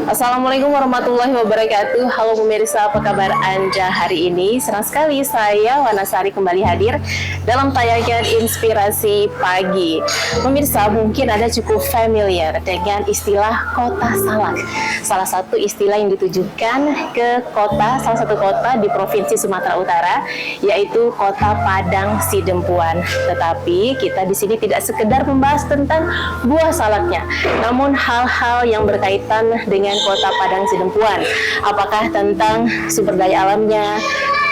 Assalamualaikum warahmatullahi wabarakatuh. Halo pemirsa, apa kabar Anda hari ini? Senang sekali saya Wanasari kembali hadir dalam tayangan Inspirasi Pagi. Pemirsa, mungkin Anda cukup familiar dengan istilah kota salak. Salah satu istilah yang ditujukan ke salah satu kota di Provinsi Sumatera Utara, yaitu Kota Padang Sidempuan. Tetapi kita di sini tidak sekedar membahas tentang buah salaknya, namun hal-hal yang berkaitan dengan Kota Padang Sidempuan. Apakah tentang sumber daya alamnya,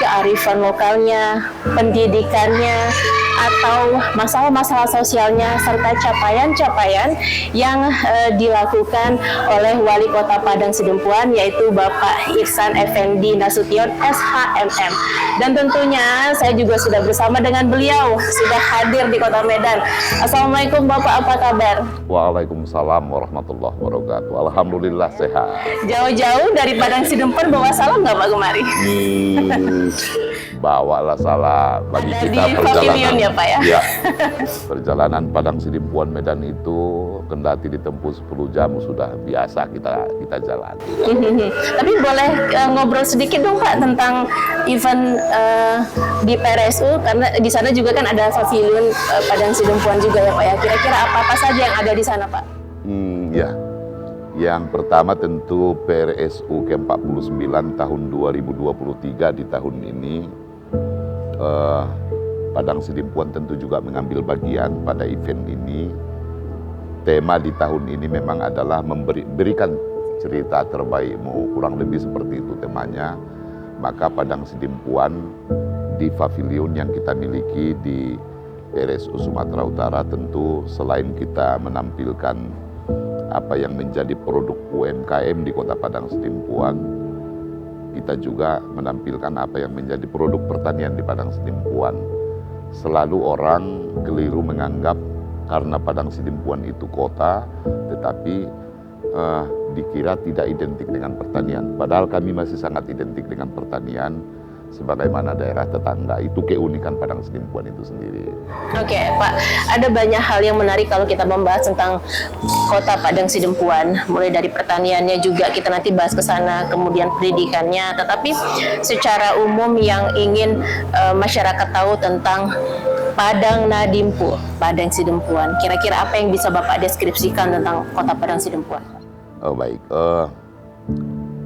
kearifan lokalnya, pendidikannya, atau masalah-masalah sosialnya, serta capaian-capaian yang dilakukan oleh Wali Kota Padang Sidempuan, yaitu Bapak Ihsan Effendi Nasution SHMM. Dan tentunya saya juga sudah bersama dengan beliau, sudah hadir di Kota Medan. Assalamualaikum Bapak, apa kabar? Waalaikumsalam warahmatullahi wabarakatuh. Alhamdulillah sehat. Jauh-jauh dari Padang Sidempuan bawa salam nggak Pak kemari? Bawalah salam bagi Ada kita di pavilion ya Pak ya? Ya, perjalanan Padang Sidempuan Medan itu kendati ditempuh 10 jam sudah biasa kita jalan. Tapi boleh ngobrol sedikit dong Pak tentang event di PRSU, karena di sana juga kan ada pavilion Padang Sidempuan juga ya Pak ya. Kira-kira apa saja yang ada di sana Pak? Ya. Yang pertama tentu PRSU ke-49 tahun 2023 di tahun ini. Padang Sidempuan tentu juga mengambil bagian pada event ini. Tema di tahun ini memang adalah memberikan cerita terbaikmu, kurang lebih seperti itu temanya. Maka Padang Sidempuan di pavilion yang kita miliki di RSU Sumatera Utara tentu selain kita menampilkan apa yang menjadi produk UMKM di Kota Padang Sidempuan, kita juga menampilkan apa yang menjadi produk pertanian di Padang Sidempuan. Selalu orang keliru menganggap karena Padang Sidempuan itu kota, tetapi dikira tidak identik dengan pertanian. Padahal kami masih sangat identik dengan pertanian, sebagaimana daerah tetangga. Itu keunikan Padang Sidempuan itu sendiri. Oke Pak, ada banyak hal yang menarik kalau kita membahas tentang Kota Padang Sidempuan. Mulai dari pertaniannya juga kita nanti bahas ke sana, kemudian pendidikannya. Tetapi secara umum yang ingin masyarakat tahu tentang Padang Nadimpu, Padang Sidempuan. Kira-kira apa yang bisa Bapak deskripsikan tentang Kota Padang Sidempuan? Oh baik,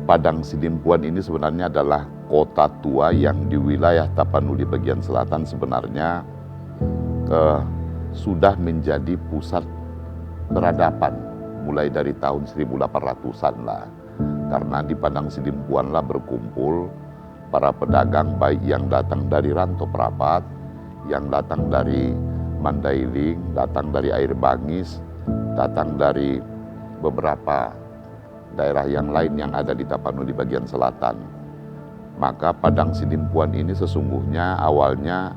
Padang Sidempuan ini sebenarnya adalah kota tua yang di wilayah Tapanuli bagian selatan sebenarnya sudah menjadi pusat peradaban mulai dari tahun 1800-an lah. Karena di Padang Sidempuan lah berkumpul para pedagang baik yang datang dari Rantau Prapat, yang datang dari Mandailing, datang dari Air Bangis, datang dari beberapa daerah yang lain yang ada di Tapanuli bagian selatan. Maka Padang Sidempuan ini sesungguhnya awalnya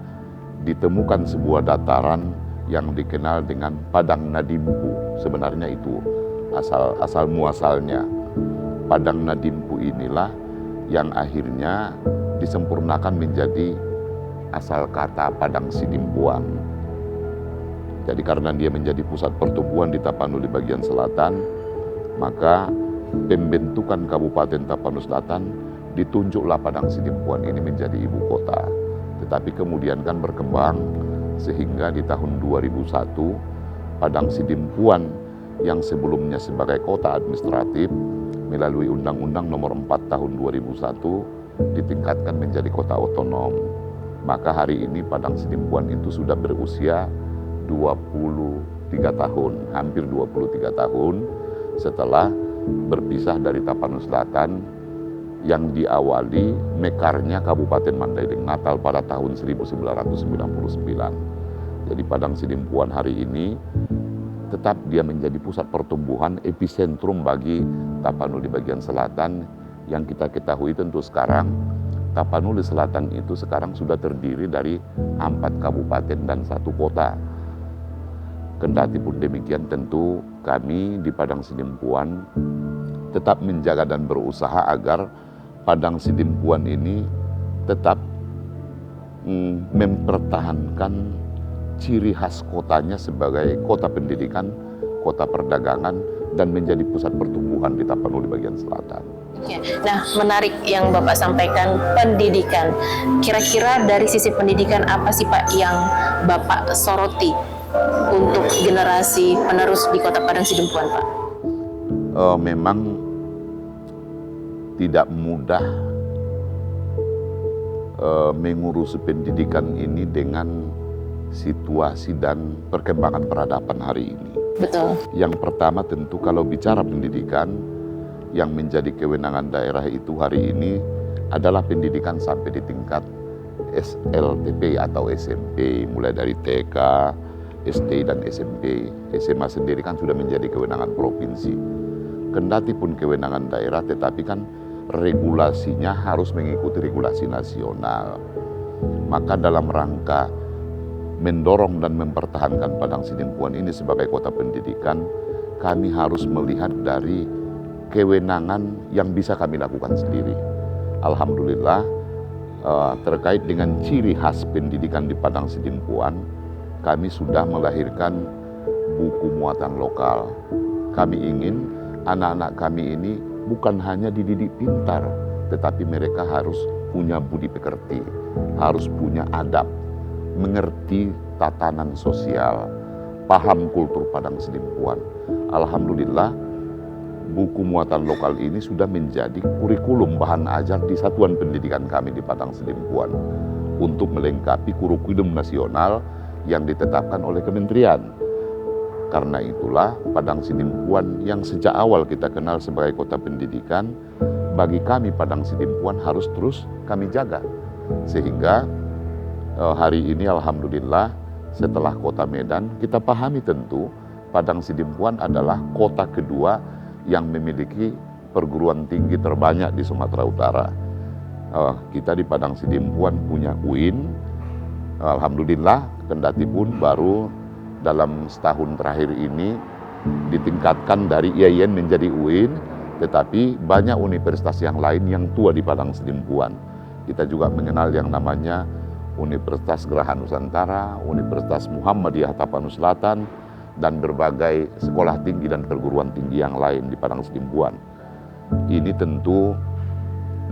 ditemukan sebuah dataran yang dikenal dengan Padang Nadimpu. Sebenarnya itu asal muasalnya. Padang Nadimpu inilah yang akhirnya disempurnakan menjadi asal kata Padang Sidempuan. Jadi karena dia menjadi pusat pertumbuhan di Tapanuli bagian selatan, maka pembentukan Kabupaten Tapanuli Selatan ditunjuklah Padang Sidempuan ini menjadi ibu kota. Tetapi kemudian kan berkembang sehingga di tahun 2001 Padang Sidempuan yang sebelumnya sebagai kota administratif melalui Undang-Undang Nomor 4 Tahun 2001 ditingkatkan menjadi kota otonom. Maka hari ini Padang Sidempuan itu sudah berusia 23 tahun, hampir 23 tahun setelah berpisah dari Tapanuli Selatan yang diawali mekarnya Kabupaten Mandailing Natal pada tahun 1999. Jadi Padang Sidempuan hari ini tetap dia menjadi pusat pertumbuhan, epicentrum bagi Tapanuli bagian selatan yang kita ketahui tentu sekarang Tapanuli Selatan itu sekarang sudah terdiri dari 4 kabupaten dan 1 kota. Kendati pun demikian tentu kami di Padang Sidempuan tetap menjaga dan berusaha agar Padang Sidempuan ini tetap mempertahankan ciri khas kotanya sebagai kota pendidikan, kota perdagangan, dan menjadi pusat pertumbuhan di Tapanuli bagian selatan. Oke. Nah, menarik yang Bapak sampaikan, pendidikan. Kira-kira dari sisi pendidikan apa sih Pak yang Bapak soroti untuk generasi penerus di Kota Padang Sidempuan, Pak? Memang tidak mudah mengurus pendidikan ini dengan situasi dan perkembangan peradaban hari ini. Betul. Yang pertama tentu kalau bicara pendidikan, yang menjadi kewenangan daerah itu hari ini adalah pendidikan sampai di tingkat SLTP atau SMP, mulai dari TK, SD dan SMP. SMA sendiri kan sudah menjadi kewenangan provinsi. Kendati pun kewenangan daerah, tetapi kan regulasinya harus mengikuti regulasi nasional. Maka dalam rangka mendorong dan mempertahankan Padang Sidempuan ini sebagai kota pendidikan, kami harus melihat dari kewenangan yang bisa kami lakukan sendiri. Alhamdulillah, terkait dengan ciri khas pendidikan di Padang Sidempuan, kami sudah melahirkan buku muatan lokal. Kami ingin anak-anak kami ini bukan hanya dididik pintar, tetapi mereka harus punya budi pekerti, harus punya adab, mengerti tatanan sosial, paham kultur Padang Sidempuan. Alhamdulillah, buku muatan lokal ini sudah menjadi kurikulum bahan ajar di satuan pendidikan kami di Padang Sidempuan untuk melengkapi kurikulum nasional yang ditetapkan oleh kementerian. Karena itulah Padang Sidempuan yang sejak awal kita kenal sebagai kota pendidikan, bagi kami Padang Sidempuan harus terus kami jaga. Sehingga hari ini alhamdulillah setelah kota Medan, kita pahami tentu Padang Sidempuan adalah kota kedua yang memiliki perguruan tinggi terbanyak di Sumatera Utara. Kita di Padang Sidempuan punya UIN, alhamdulillah, kendati pun baru dalam setahun terakhir ini ditingkatkan dari IAIN menjadi UIN, tetapi banyak universitas yang lain yang tua di Padang Sidempuan. Kita juga mengenal yang namanya Universitas Geraha Nusantara, Universitas Muhammadiyah Tapanuli Selatan, dan berbagai sekolah tinggi dan perguruan tinggi yang lain di Padang Sidempuan. Ini tentu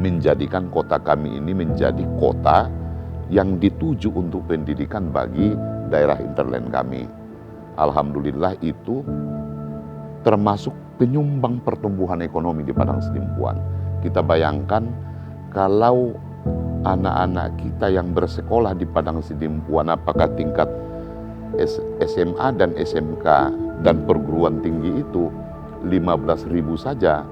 menjadikan kota kami ini menjadi kota yang dituju untuk pendidikan bagi daerah hinterland kami. Alhamdulillah itu termasuk penyumbang pertumbuhan ekonomi di Padang Sidempuan. Kita bayangkan kalau anak-anak kita yang bersekolah di Padang Sidempuan, apakah tingkat SMA dan SMK dan perguruan tinggi itu 15.000 saja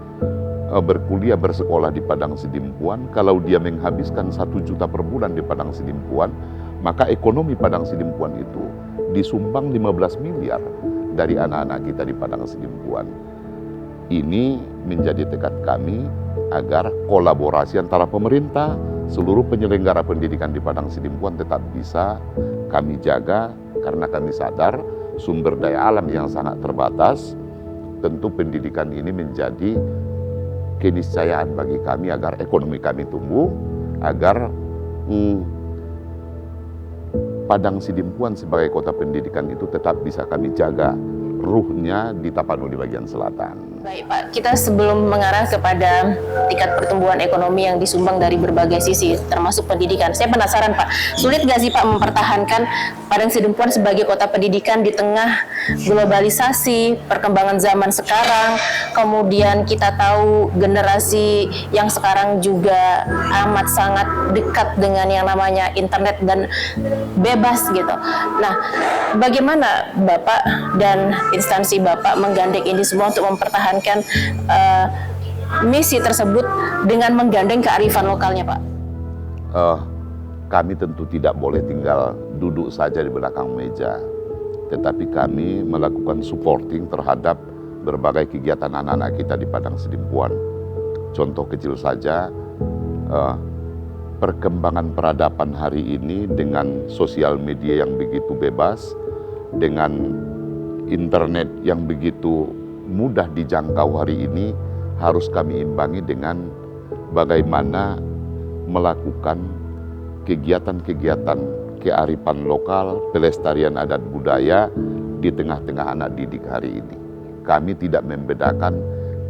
berkuliah bersekolah di Padang Sidempuan, kalau dia menghabiskan 1 juta per bulan di Padang Sidempuan, maka ekonomi Padang Sidempuan itu disumbang 15 miliar dari anak-anak kita di Padang Sidempuan. Ini menjadi tekad kami agar kolaborasi antara pemerintah, seluruh penyelenggara pendidikan di Padang Sidempuan tetap bisa kami jaga, karena kami sadar sumber daya alam yang sangat terbatas. Tentu pendidikan ini menjadi keniscayaan bagi kami agar ekonomi kami tumbuh, agar Padang Sidempuan sebagai kota pendidikan itu tetap bisa kami jaga ruhnya di Tapanuli bagian selatan. Baik Pak, kita sebelum mengarah kepada tingkat pertumbuhan ekonomi yang disumbang dari berbagai sisi, termasuk pendidikan, saya penasaran Pak, sulit nggak sih Pak mempertahankan Padang Sidempuan sebagai kota pendidikan di tengah globalisasi, perkembangan zaman sekarang, kemudian kita tahu generasi yang sekarang juga amat sangat dekat dengan yang namanya internet dan bebas gitu. Nah, bagaimana Bapak dan instansi Bapak menggandeng ini semua untuk mempertahankan misi tersebut dengan menggandeng kearifan lokalnya, Pak? Kami tentu tidak boleh tinggal duduk saja di belakang meja, tetapi kami melakukan supporting terhadap berbagai kegiatan anak-anak kita di Padang Sidempuan. Contoh kecil saja, perkembangan peradaban hari ini dengan sosial media yang begitu bebas, dengan internet yang begitu mudah dijangkau hari ini, harus kami imbangi dengan bagaimana melakukan kegiatan-kegiatan kearifan lokal, pelestarian adat budaya di tengah-tengah anak didik hari ini. kami tidak membedakan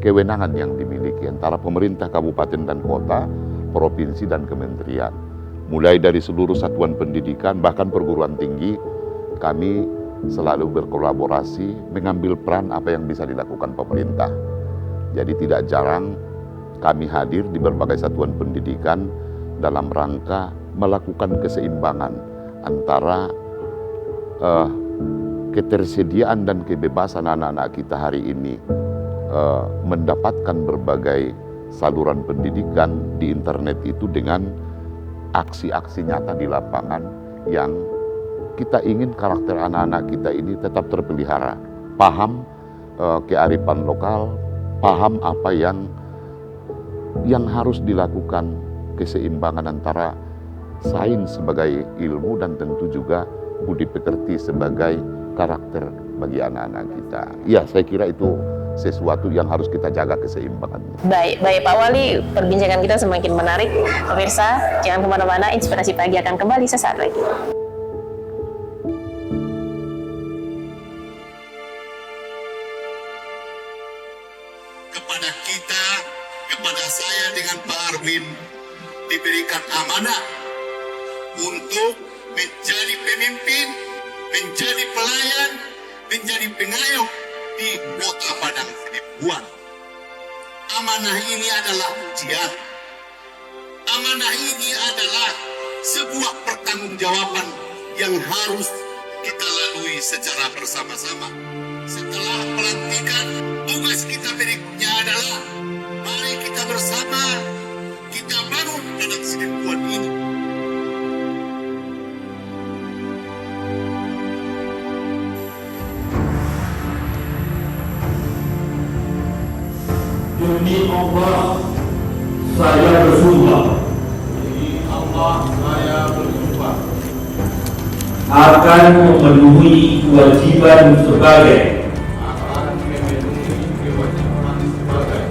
kewenangan yang dimiliki antara pemerintah kabupaten dan kota, provinsi dan kementerian. Mulai dari seluruh satuan pendidikan bahkan perguruan tinggi, kami selalu berkolaborasi mengambil peran apa yang bisa dilakukan pemerintah. Jadi tidak jarang kami hadir di berbagai satuan pendidikan dalam rangka melakukan keseimbangan antara ketersediaan dan kebebasan anak-anak kita hari ini mendapatkan berbagai saluran pendidikan di internet itu dengan aksi-aksi nyata di lapangan yang kita ingin karakter anak-anak kita ini tetap terpelihara, paham kearifan lokal, paham apa yang harus dilakukan, keseimbangan antara sains sebagai ilmu dan tentu juga budi pekerti sebagai karakter bagi anak-anak kita. Ya, saya kira itu sesuatu yang harus kita jaga keseimbangannya. Baik Pak Wali, perbincangan kita semakin menarik. Pemirsa, jangan kemana-mana, Inspirasi Pagi akan kembali sesaat lagi. Kepada kita, kepada saya dengan Pak Arwin, diberikan amanah untuk menjadi pemimpin, menjadi pelayan, menjadi pengayom di Kota Padang Sidempuan. Amanah ini adalah ujian. Amanah ini adalah sebuah pertanggungjawaban yang harus kita lalui secara bersama-sama. Setelah pelantikan, tugas kita berikutnya adalah mari kita bersama kita bangun Padang Sidempuan ini. Demi Allah, saya bersumpah. Demi Allah, saya bersumpah Akan memenuhi kewajiban sebagai akan memenuhi kewajiban sebagai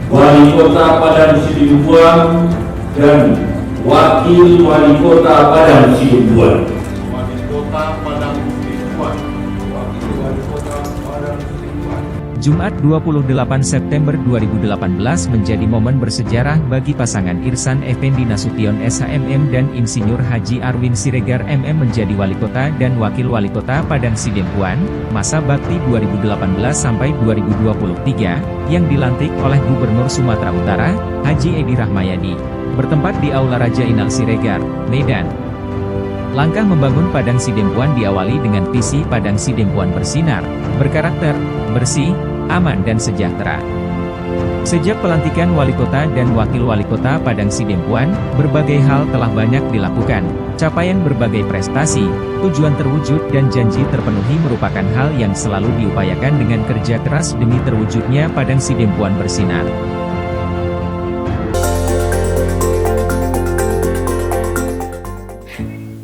Wali Kota Padang Sidempuan dan Wakil Wali Kota Padang Sidempuan. Wali Kota Padang Sidempuan. Wakil Wali Kota Padang Sidempuan. Jumat 28 September 2018 menjadi momen bersejarah bagi pasangan Irsan Effendi Nasution SHMM dan Insinyur Haji Arwin Siregar MM menjadi Wali Kota dan Wakil Wali Kota Padang Sidempuan, masa bakti 2018 sampai 2023, yang dilantik oleh Gubernur Sumatera Utara, Haji Edi Rahmayadi, bertempat di Aula Raja Inal Siregar, Medan. Langkah membangun Padang Sidempuan diawali dengan visi Padang Sidempuan bersinar, berkarakter, bersih, aman dan sejahtera. Sejak pelantikan Wali Kota dan Wakil Wali Kota Padang Sidempuan, berbagai hal telah banyak dilakukan. Capaian berbagai prestasi, tujuan terwujud dan janji terpenuhi merupakan hal yang selalu diupayakan dengan kerja keras demi terwujudnya Padang Sidempuan bersinar.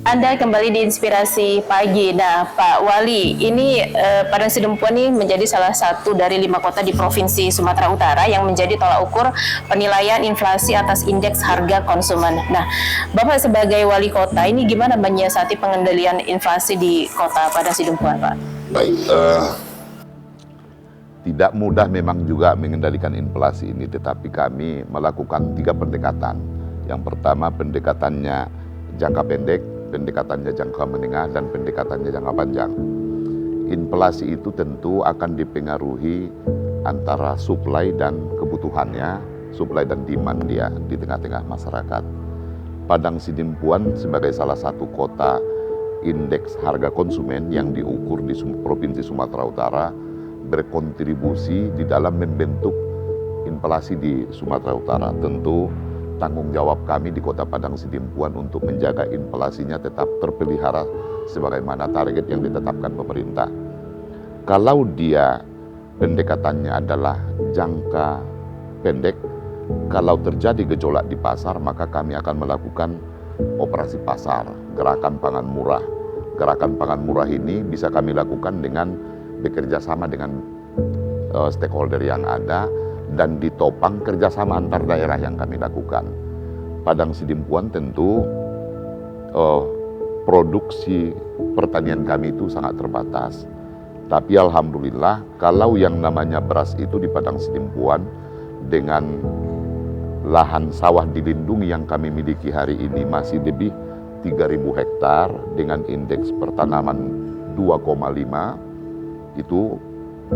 Anda kembali di Inspirasi Pagi. Nah, Pak Wali, ini Padang Sidempuan ini menjadi salah satu dari 5 kota di Provinsi Sumatera Utara yang menjadi tolak ukur penilaian inflasi atas indeks harga konsumen. Nah, Bapak sebagai Wali Kota ini gimana menyiasati pengendalian inflasi di Kota Padang Sidempuan, Pak? Baik, tidak mudah memang juga mengendalikan inflasi ini, tetapi kami melakukan 3 pendekatan. Yang pertama pendekatannya jangka pendek, pendekatannya jangka menengah, dan pendekatannya jangka panjang. Inflasi itu tentu akan dipengaruhi antara supply dan kebutuhannya, supply dan demand dia di tengah-tengah masyarakat. Padang Sidempuan sebagai salah satu kota indeks harga konsumen yang diukur di Provinsi Sumatera Utara berkontribusi di dalam membentuk inflasi di Sumatera Utara. Tentu tanggung jawab kami di Kota Padang Sidempuan untuk menjaga inflasinya tetap terpelihara sebagaimana target yang ditetapkan pemerintah. Kalau dia pendekatannya adalah jangka pendek, kalau terjadi gejolak di pasar, maka kami akan melakukan operasi pasar, gerakan pangan murah. Gerakan pangan murah ini bisa kami lakukan dengan bekerja sama dengan stakeholder yang ada, dan ditopang kerjasama antar daerah yang kami lakukan. Padang Sidempuan tentu produksi pertanian kami itu sangat terbatas. Tapi alhamdulillah kalau yang namanya beras itu di Padang Sidimpuan dengan lahan sawah dilindungi yang kami miliki hari ini masih lebih 3.000 hektar dengan indeks pertanaman 2,5, itu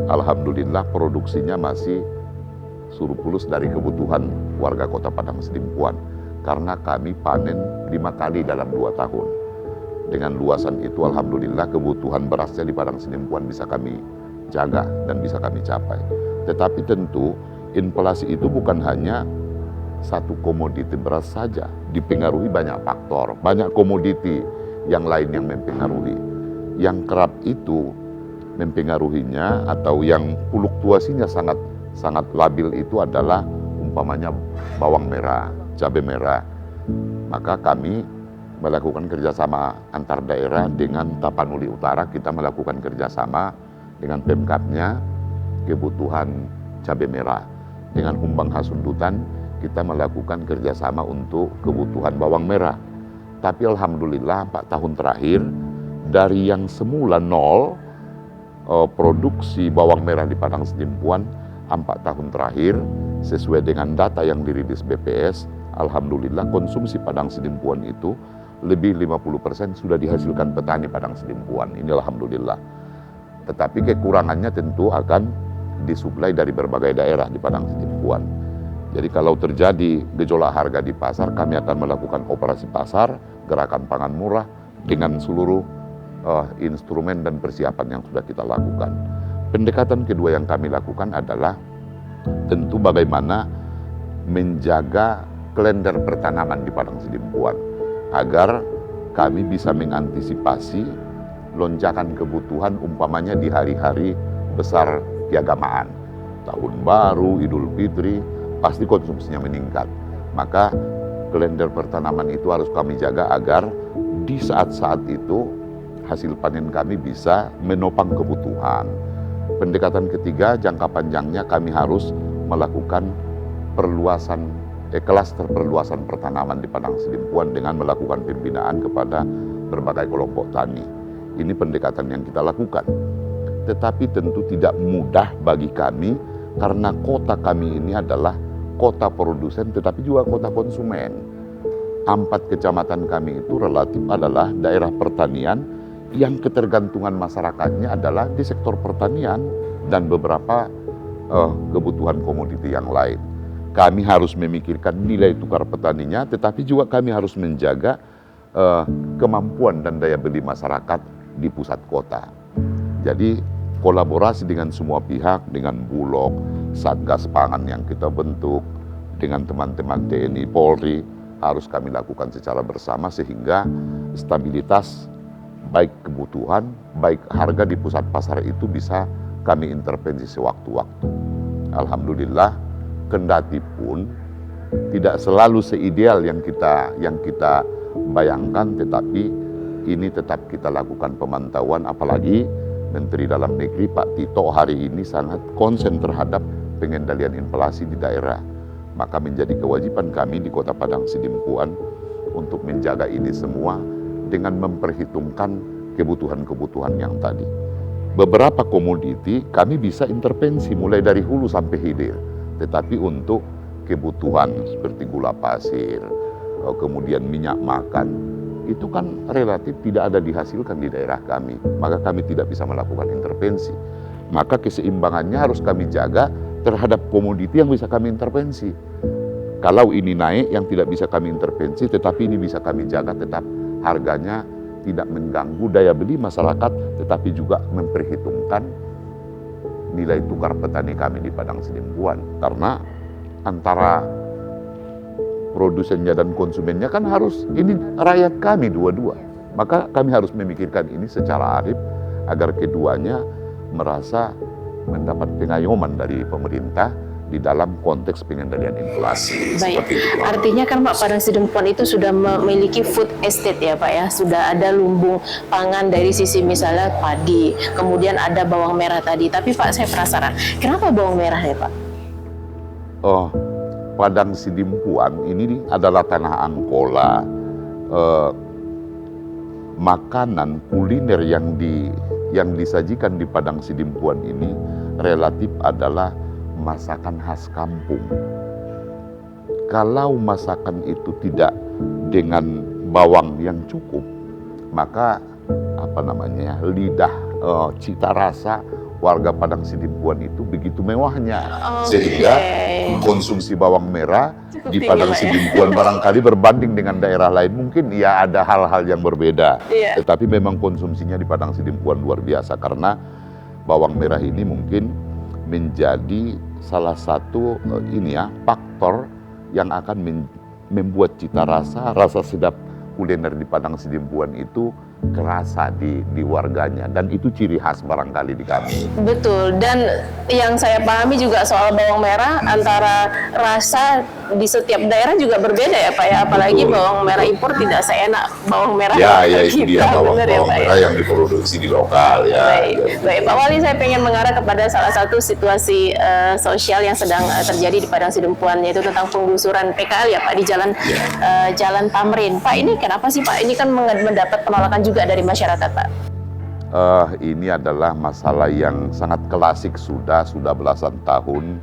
alhamdulillah produksinya masih surplus dari kebutuhan warga kota Padang Sidimpuan. Karena kami panen 5 kali dalam 2 tahun. Dengan luasan itu alhamdulillah kebutuhan berasnya di Padang Sidimpuan bisa kami jaga dan bisa kami capai. Tetapi tentu inflasi itu bukan hanya satu komoditi beras saja, dipengaruhi banyak faktor, banyak komoditi yang lain yang mempengaruhi. Yang kerap itu mempengaruhinya atau yang fluktuasinya sangat labil itu adalah umpamanya bawang merah, cabai merah. Maka kami melakukan kerjasama antar daerah dengan Tapanuli Utara, kita melakukan kerjasama dengan Pemkabnya kebutuhan cabai merah. Dengan Humbang Hasundutan kita melakukan kerjasama untuk kebutuhan bawang merah. Tapi alhamdulillah 4 tahun terakhir dari yang semula nol produksi bawang merah di Padang Sidimpuan, 4 tahun terakhir sesuai dengan data yang dirilis BPS, alhamdulillah konsumsi Padang Sidimpuan itu lebih 50% sudah dihasilkan petani Padang Sidimpuan. Ini alhamdulillah. Tetapi kekurangannya tentu akan disuplai dari berbagai daerah di Padang Sidimpuan. Jadi kalau terjadi gejolak harga di pasar, kami akan melakukan operasi pasar, gerakan pangan murah dengan seluruh instrumen dan persiapan yang sudah kita lakukan. Pendekatan kedua yang kami lakukan adalah tentu bagaimana menjaga kalender pertanaman di Padang Sidimpuan agar kami bisa mengantisipasi lonjakan kebutuhan umpamanya di hari-hari besar keagamaan. Tahun Baru, Idul Fitri, pasti konsumsinya meningkat. Maka kalender pertanaman itu harus kami jaga agar di saat-saat itu hasil panen kami bisa menopang kebutuhan. Pendekatan ketiga, jangka panjangnya kami harus melakukan perluasan klaster perluasan pertanaman di Padang Sidimpuan dengan melakukan pembinaan kepada berbagai kelompok tani. Ini pendekatan yang kita lakukan. Tetapi tentu tidak mudah bagi kami karena kota kami ini adalah kota produsen tetapi juga kota konsumen. 4 kecamatan kami itu relatif adalah daerah pertanian yang ketergantungan masyarakatnya adalah di sektor pertanian dan beberapa kebutuhan komoditi yang lain. Kami harus memikirkan nilai tukar petaninya, tetapi juga kami harus menjaga kemampuan dan daya beli masyarakat di pusat kota. Jadi kolaborasi dengan semua pihak, dengan Bulog, Satgas Pangan yang kita bentuk, dengan teman-teman TNI, Polri, harus kami lakukan secara bersama sehingga stabilitas baik kebutuhan, baik harga di pusat pasar itu bisa kami intervensi sewaktu-waktu. Alhamdulillah, kendati pun tidak selalu seideal yang kita bayangkan, tetapi ini tetap kita lakukan pemantauan, apalagi Menteri Dalam Negeri Pak Tito hari ini sangat konsen terhadap pengendalian inflasi di daerah. Maka menjadi kewajiban kami di Kota Padang Sidimpuan untuk menjaga ini semua dengan memperhitungkan kebutuhan-kebutuhan yang tadi. Beberapa komoditi kami bisa intervensi mulai dari hulu sampai hilir. Tetapi untuk kebutuhan seperti gula pasir, kemudian minyak makan, itu kan relatif tidak ada dihasilkan di daerah kami. Maka kami tidak bisa melakukan intervensi. Maka keseimbangannya harus kami jaga terhadap komoditi yang bisa kami intervensi. Kalau ini naik yang tidak bisa kami intervensi, tetapi ini bisa kami jaga tetap harganya tidak mengganggu daya beli masyarakat, tetapi juga memperhitungkan nilai tukar petani kami di Padang Sidimpuan. Karena antara produsennya dan konsumennya kan harus, ini rakyat kami dua-dua. Maka kami harus memikirkan ini secara arif agar keduanya merasa mendapat pengayoman dari pemerintah di dalam konteks pengendalian inflasi. Baik, artinya kan Pak, Padang Sidimpuan itu sudah memiliki food estate ya Pak ya, sudah ada lumbung pangan dari sisi misalnya padi, kemudian ada bawang merah tadi. Tapi Pak, saya penasaran, kenapa bawang merah ya Pak? Oh, Padang Sidimpuan ini adalah tanah angkola. Makanan kuliner yang yang disajikan di Padang Sidimpuan ini relatif adalah masakan khas kampung. Kalau masakan itu tidak dengan bawang yang cukup, maka lidah, cita rasa warga Padang Sidimpuan itu begitu mewahnya, sehingga konsumsi bawang merah di Padang Sidimpuan barangkali berbanding dengan daerah lain mungkin ya ada hal-hal yang berbeda, tetapi memang konsumsinya di Padang Sidimpuan luar biasa karena bawang merah ini mungkin menjadi salah satu faktor yang akan membuat cita rasa sedap kuliner di Padang Sidimpuan itu kerasa di warganya, dan itu ciri khas barangkali di kami. Betul, dan yang saya pahami juga soal bawang merah, antara rasa di setiap daerah juga berbeda ya Pak ya, apalagi bawang merah impor tidak seenak bawang merah itu dia bawang merah yang diproduksi di lokal ya. Baik Pak Wali, saya pengen mengarah kepada salah satu situasi sosial yang sedang terjadi di Padang Sidimpuan, yaitu tentang penggusuran PKL ya Pak di Jalan Tamrin. Pak, ini kenapa sih Pak? Ini kan mendapat penolakan juga dari masyarakat Pak. Ini adalah masalah yang sangat klasik, sudah belasan tahun,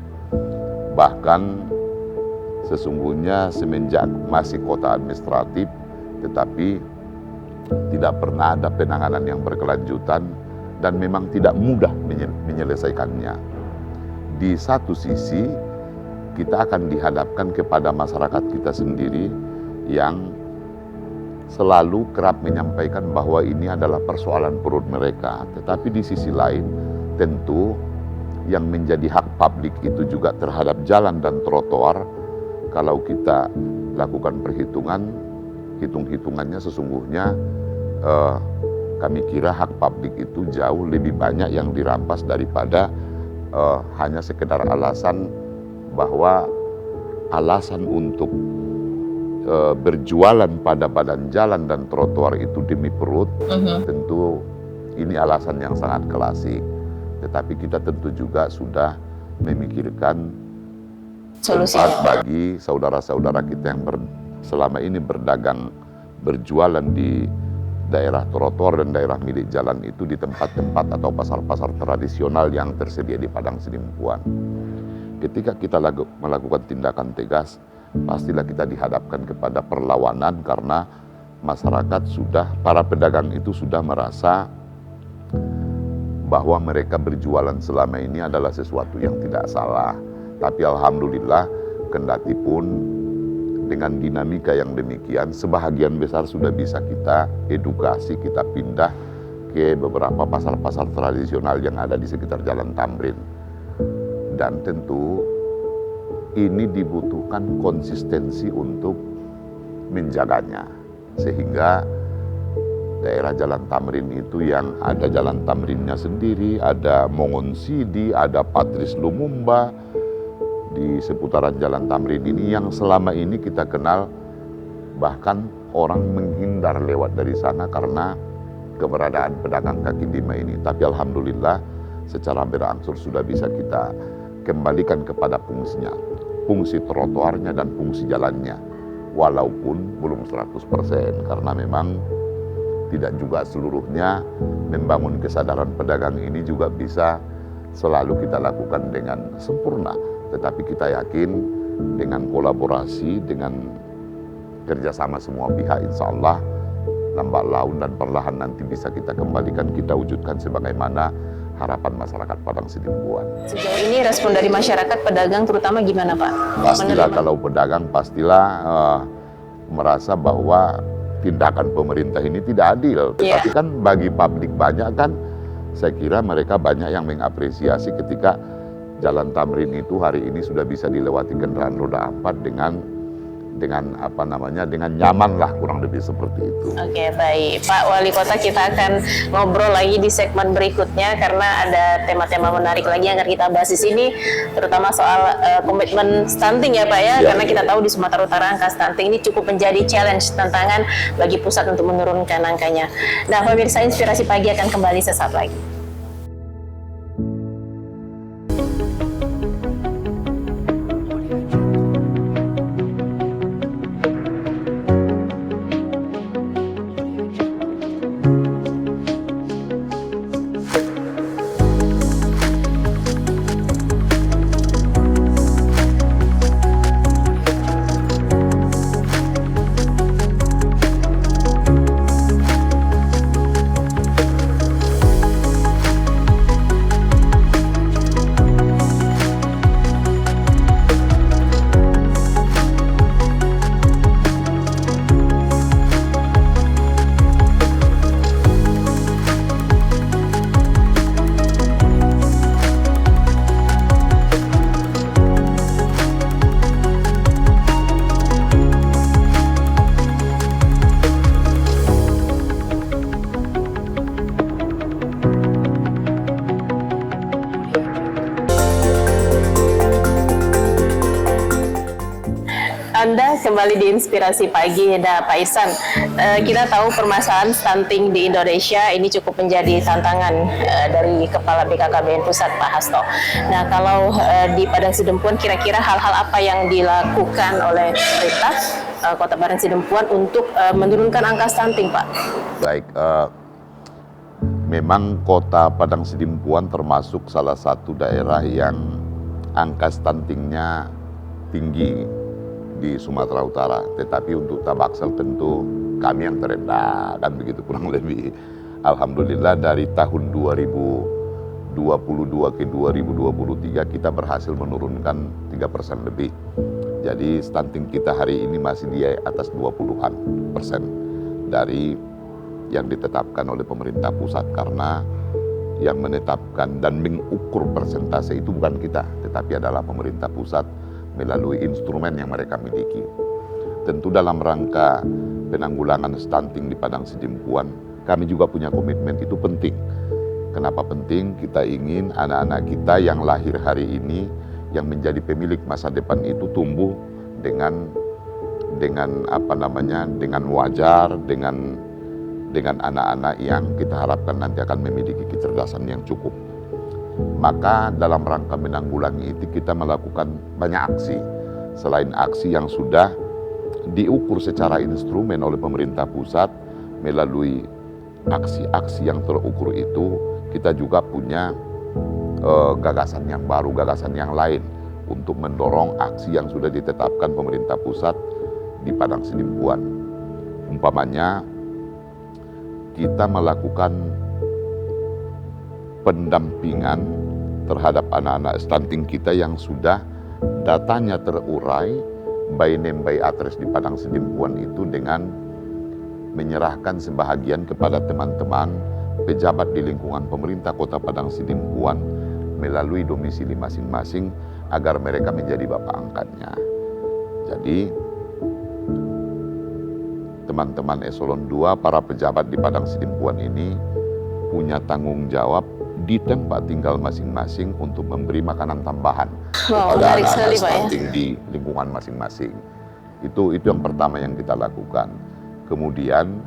bahkan sesungguhnya semenjak masih kota administratif, tetapi tidak pernah ada penanganan yang berkelanjutan dan memang tidak mudah menyelesaikannya. Di satu sisi kita akan dihadapkan kepada masyarakat kita sendiri yang selalu kerap menyampaikan bahwa ini adalah persoalan perut mereka. Tetapi di sisi lain, tentu yang menjadi hak publik itu juga terhadap jalan dan trotoar. Kalau kita lakukan hitung-hitungannya sesungguhnya kami kira hak publik itu jauh lebih banyak yang dirampas daripada hanya sekedar alasan bahwa alasan untuk berjualan pada badan jalan dan trotoar itu demi perut. Tentu ini alasan yang sangat klasik, tetapi kita tentu juga sudah memikirkan tempat bagi saudara-saudara kita yang selama ini berjualan di daerah trotoar dan daerah milik jalan itu di tempat-tempat atau pasar-pasar tradisional yang tersedia di Padang Sidimpuan. Ketika kita melakukan tindakan tegas, pastilah kita dihadapkan kepada perlawanan karena masyarakat para pedagang itu sudah merasa bahwa mereka berjualan selama ini adalah sesuatu yang tidak salah. Tapi alhamdulillah, kendati pun dengan dinamika yang demikian, sebahagian besar sudah bisa kita edukasi, kita pindah ke beberapa pasar-pasar tradisional yang ada di sekitar Jalan Tamrin. Dan tentu ini dibutuhkan konsistensi untuk menjaganya, sehingga daerah Jalan Tamrin itu yang ada Jalan Tamrinnya sendiri, ada Mongon Sidi, ada Patris Lumumba di seputaran Jalan Tamrin ini yang selama ini kita kenal, bahkan orang menghindar lewat dari sana karena keberadaan pedagang kaki lima ini. Tapi alhamdulillah secara berangsur sudah bisa kita kembalikan kepada fungsinya, fungsi trotoarnya dan fungsi jalannya, walaupun belum 100% karena memang tidak juga seluruhnya membangun kesadaran pedagang ini juga bisa selalu kita lakukan dengan sempurna. Tetapi kita yakin dengan kolaborasi, dengan kerjasama semua pihak, insya Allah lambat laun dan perlahan nanti bisa kita kembalikan, kita wujudkan sebagaimana harapan masyarakat Padang Sidimpuan. Sejauh ini respon dari masyarakat pedagang terutama gimana Pak? Pastilah kalau pedagang merasa bahwa tindakan pemerintah ini tidak adil. Tetapi kan bagi publik banyak kan, saya kira mereka banyak yang mengapresiasi ketika Jalan Tamrin itu hari ini sudah bisa dilewati kendaraan roda 4 dengan nyaman lah, kurang lebih seperti itu. Oke, baik Pak Wali Kota, kita akan ngobrol lagi di segmen berikutnya karena ada tema-tema menarik lagi yang akan kita bahas di sini, terutama soal komitmen stunting ya Pak ya, karena kita tahu di Sumatera Utara angka stunting ini cukup menjadi challenge, tantangan bagi pusat untuk menurunkan angkanya. Nah, pemirsa, Inspirasi Pagi akan kembali sesaat lagi. Anda kembali di Inspirasi Pagi. Nah, Pak Ihsan, kita tahu permasalahan stunting di Indonesia ini cukup menjadi tantangan dari Kepala BKKBN Pusat, Pak Hasto. Nah, kalau di Padang Sidempuan, kira-kira hal-hal apa yang dilakukan oleh pemerintah Kota Padang Sidempuan untuk menurunkan angka stunting, Pak? Baik, memang Kota Padang Sidempuan termasuk salah satu daerah yang angka stuntingnya tinggi di Sumatera Utara. Tetapi untuk Tabaksel tentu kami yang terendah, kan begitu kurang lebih. Alhamdulillah dari tahun 2022 ke 2023 kita berhasil menurunkan 3% lebih. Jadi stunting kita hari ini masih di atas 20-an persen dari yang ditetapkan oleh pemerintah pusat, karena yang menetapkan dan mengukur persentase itu bukan kita, tetapi adalah pemerintah pusat melalui instrumen yang mereka miliki. Tentu dalam rangka penanggulangan stunting di Padang Sidempuan, kami juga punya komitmen, itu penting. Kenapa penting? Kita ingin anak-anak kita yang lahir hari ini, yang menjadi pemilik masa depan itu tumbuh dengan wajar, dengan anak-anak yang kita harapkan nanti akan memiliki kecerdasan yang cukup. Maka dalam rangka menanggulangi itu kita melakukan banyak aksi. Selain aksi yang sudah diukur secara instrumen oleh pemerintah pusat, melalui aksi-aksi yang terukur itu, kita juga punya gagasan yang baru, gagasan yang lain untuk mendorong aksi yang sudah ditetapkan pemerintah pusat di Padang Sidempuan. Umpamanya, kita melakukan pendampingan terhadap anak-anak stunting kita yang sudah datanya terurai by name by address di Padang Sidempuan itu, dengan menyerahkan sebahagian kepada teman-teman pejabat di lingkungan pemerintah Kota Padang Sidempuan melalui domisili masing-masing agar mereka menjadi bapak angkatnya. Jadi teman-teman eselon 2, para pejabat di Padang Sidempuan ini punya tanggung jawab di tempat tinggal masing-masing untuk memberi makanan tambahan kepada anak-anak stunting di lingkungan masing-masing. Itu yang pertama yang kita lakukan. Kemudian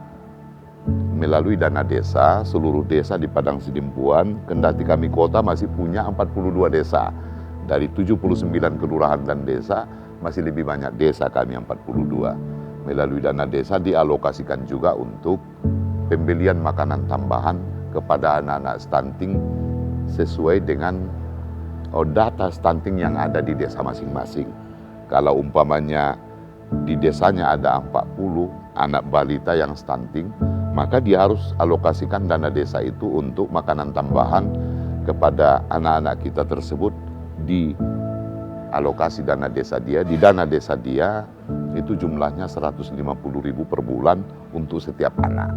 melalui dana desa, seluruh desa di Padang Sidempuan, kendati kami kota masih punya 42 desa. Dari 79 kelurahan dan desa, masih lebih banyak desa kami 42. Melalui dana desa dialokasikan juga untuk pembelian makanan tambahan kepada anak-anak stunting sesuai dengan data stunting yang ada di desa masing-masing. Kalau umpamanya di desanya ada 40 anak balita yang stunting, maka dia harus alokasikan dana desa itu untuk makanan tambahan kepada anak-anak kita tersebut di alokasi dana desa dia. Di dana desa dia itu jumlahnya 150.000 per bulan untuk setiap anak.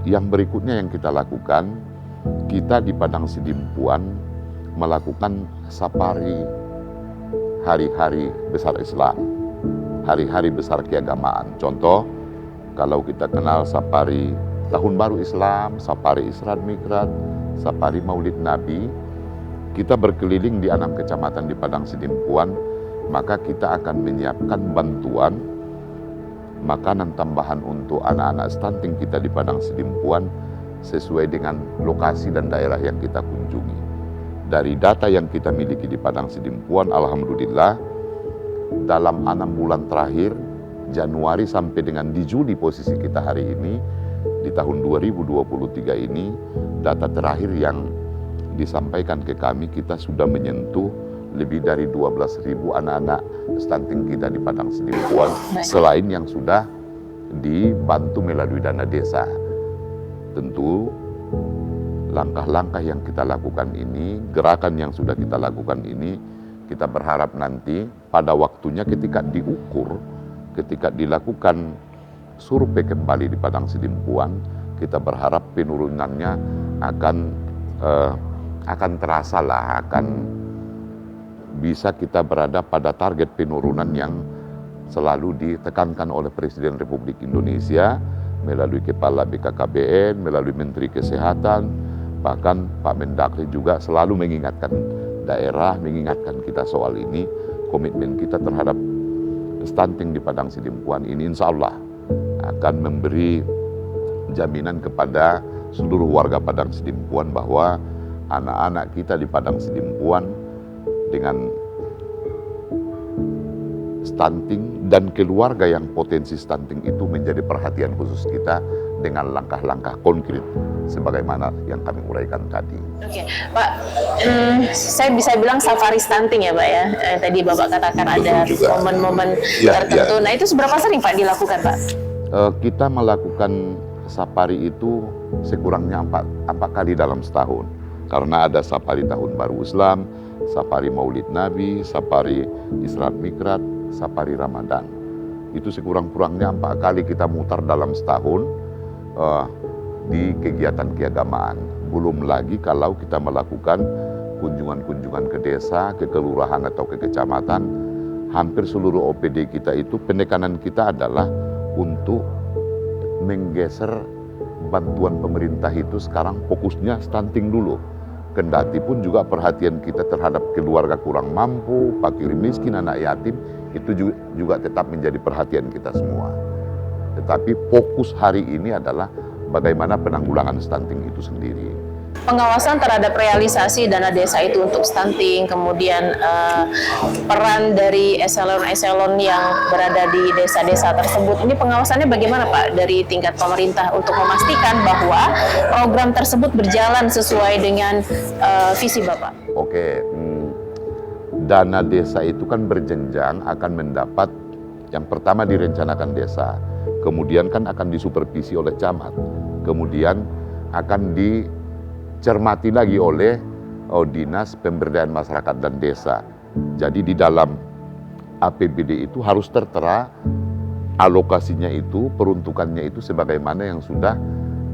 Yang berikutnya yang kita lakukan, kita di Padang Sidempuan melakukan safari hari-hari besar Islam, hari-hari besar keagamaan. Contoh, kalau kita kenal safari Tahun Baru Islam, safari Isra Mi'raj, safari Maulid Nabi, kita berkeliling di 6 kecamatan di Padang Sidempuan, maka kita akan menyiapkan bantuan makanan tambahan untuk anak-anak stunting kita di Padang Sidempuan sesuai dengan lokasi dan daerah yang kita kunjungi. Dari data yang kita miliki di Padang Sidempuan, alhamdulillah dalam 6 bulan terakhir, Januari sampai dengan di Juli posisi kita hari ini, di tahun 2023 ini, data terakhir yang disampaikan ke kami, kita sudah menyentuh lebih dari 12.000 anak-anak stunting kita di Padang Sidempuan, selain yang sudah dibantu melalui dana desa. Tentu langkah-langkah yang kita lakukan ini, gerakan yang sudah kita lakukan ini, kita berharap nanti pada waktunya ketika diukur, ketika dilakukan survei kembali di Padang Sidempuan, kita berharap penurunannya akan terasa lah, akan bisa kita berada pada target penurunan yang selalu ditekankan oleh Presiden Republik Indonesia melalui Kepala BKKBN, melalui Menteri Kesehatan, bahkan Pak Mendagri juga selalu mengingatkan daerah, mengingatkan kita soal ini, komitmen kita terhadap stunting di Padang Sidimpuan ini insya Allah akan memberi jaminan kepada seluruh warga Padang Sidimpuan bahwa anak-anak kita di Padang Sidimpuan dengan stunting dan keluarga yang potensi stunting itu menjadi perhatian khusus kita dengan langkah-langkah konkret sebagaimana yang kami uraikan tadi. Oke, Pak, saya bisa bilang safari stunting ya, Pak ya. Tadi Bapak katakan ada momen-momen tertentu. Nah, itu seberapa sering Pak dilakukan, Pak? Kita melakukan safari itu sekurangnya 4 kali dalam setahun. Karena ada safari Tahun Baru Islam, safari Maulid Nabi, safari Isra Mikraj, safari Ramadan. Itu sekurang-kurangnya 4 kali kita mutar dalam setahun di kegiatan keagamaan. Belum lagi kalau kita melakukan kunjungan-kunjungan ke desa, ke kelurahan atau ke kecamatan. Hampir seluruh OPD kita itu penekanan kita adalah untuk menggeser bantuan pemerintah itu sekarang fokusnya stunting dulu. Kendati pun juga perhatian kita terhadap keluarga kurang mampu, fakir miskin, anak yatim, itu juga tetap menjadi perhatian kita semua. Tetapi fokus hari ini adalah bagaimana penanggulangan stunting itu sendiri. Pengawasan terhadap realisasi dana desa itu untuk stunting, kemudian peran dari eselon-eselon yang berada di desa-desa tersebut, ini pengawasannya bagaimana Pak dari tingkat pemerintah untuk memastikan bahwa program tersebut berjalan sesuai dengan visi Bapak? Oke, dana desa itu kan berjenjang akan mendapat, yang pertama direncanakan desa, kemudian kan akan disupervisi oleh camat, kemudian akan dicermati lagi oleh Dinas Pemberdayaan Masyarakat dan Desa. Jadi di dalam APBD itu harus tertera alokasinya itu, peruntukannya itu sebagaimana yang sudah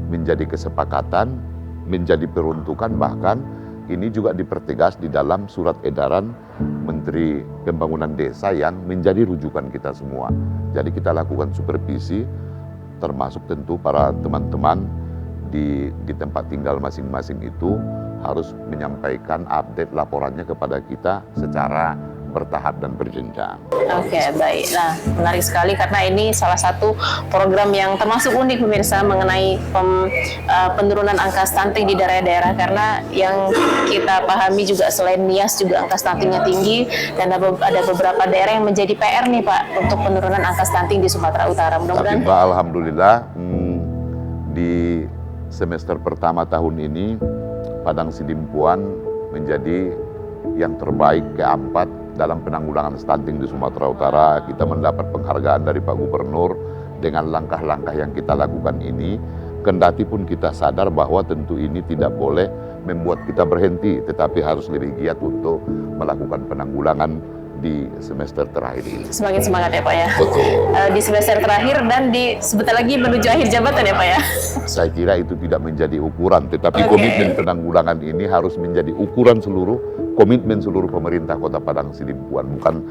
menjadi kesepakatan, menjadi peruntukan, bahkan ini juga dipertegas di dalam surat edaran Menteri Pembangunan Desa yang menjadi rujukan kita semua. Jadi kita lakukan supervisi, termasuk tentu para teman-teman di tempat tinggal masing-masing itu harus menyampaikan update laporannya kepada kita secara bertahap dan berjenjang. Oke, baik. Nah, menarik sekali karena ini salah satu program yang termasuk unik pemirsa mengenai penurunan angka stunting di daerah-daerah, karena yang kita pahami juga selain Nias juga angka stuntingnya tinggi dan ada beberapa daerah yang menjadi PR nih Pak untuk penurunan angka stunting di Sumatera Utara. Mudah-mudahan. Tapi Pak, alhamdulillah di semester pertama tahun ini Padang Sidimpuan menjadi yang terbaik keempat dalam penanggulangan stunting di Sumatera Utara. Kita mendapat penghargaan dari Pak Gubernur dengan langkah-langkah yang kita lakukan ini. Kendati pun kita sadar bahwa tentu ini tidak boleh membuat kita berhenti, tetapi harus lebih giat untuk melakukan penanggulangan di semester terakhir ini. Semakin semangat ya Pak ya. Betul. Di semester terakhir dan sebentar lagi menuju akhir jabatan ya Pak ya. Saya kira itu tidak menjadi ukuran, tetapi komitmen penanggulangan ini harus menjadi ukuran komitmen seluruh pemerintah Kota Padang Sidimpuan, bukan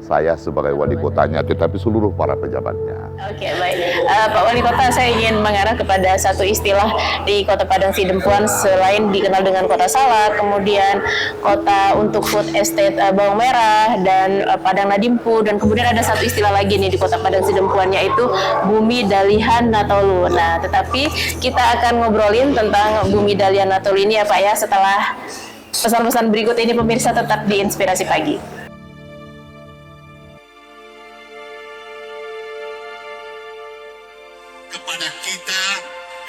saya sebagai wali kotanya, tetapi seluruh para pejabatnya. Oke, baik. Pak Wali Kota, saya ingin mengarah kepada satu istilah di Kota Padang Sidimpuan selain dikenal dengan Kota Salak, kemudian Kota untuk Food Estate Bawang Merah dan Padang Nadimpu, dan kemudian ada satu istilah lagi nih di Kota Padang Sidimpuan yaitu Bumi Dalihan Natolu. Nah, tetapi kita akan ngobrolin tentang Bumi Dalihan Natolu ini ya Pak ya setelah pesan-pesan berikut ini. Pemirsa tetap di Inspirasi Pagi. Kepada kita,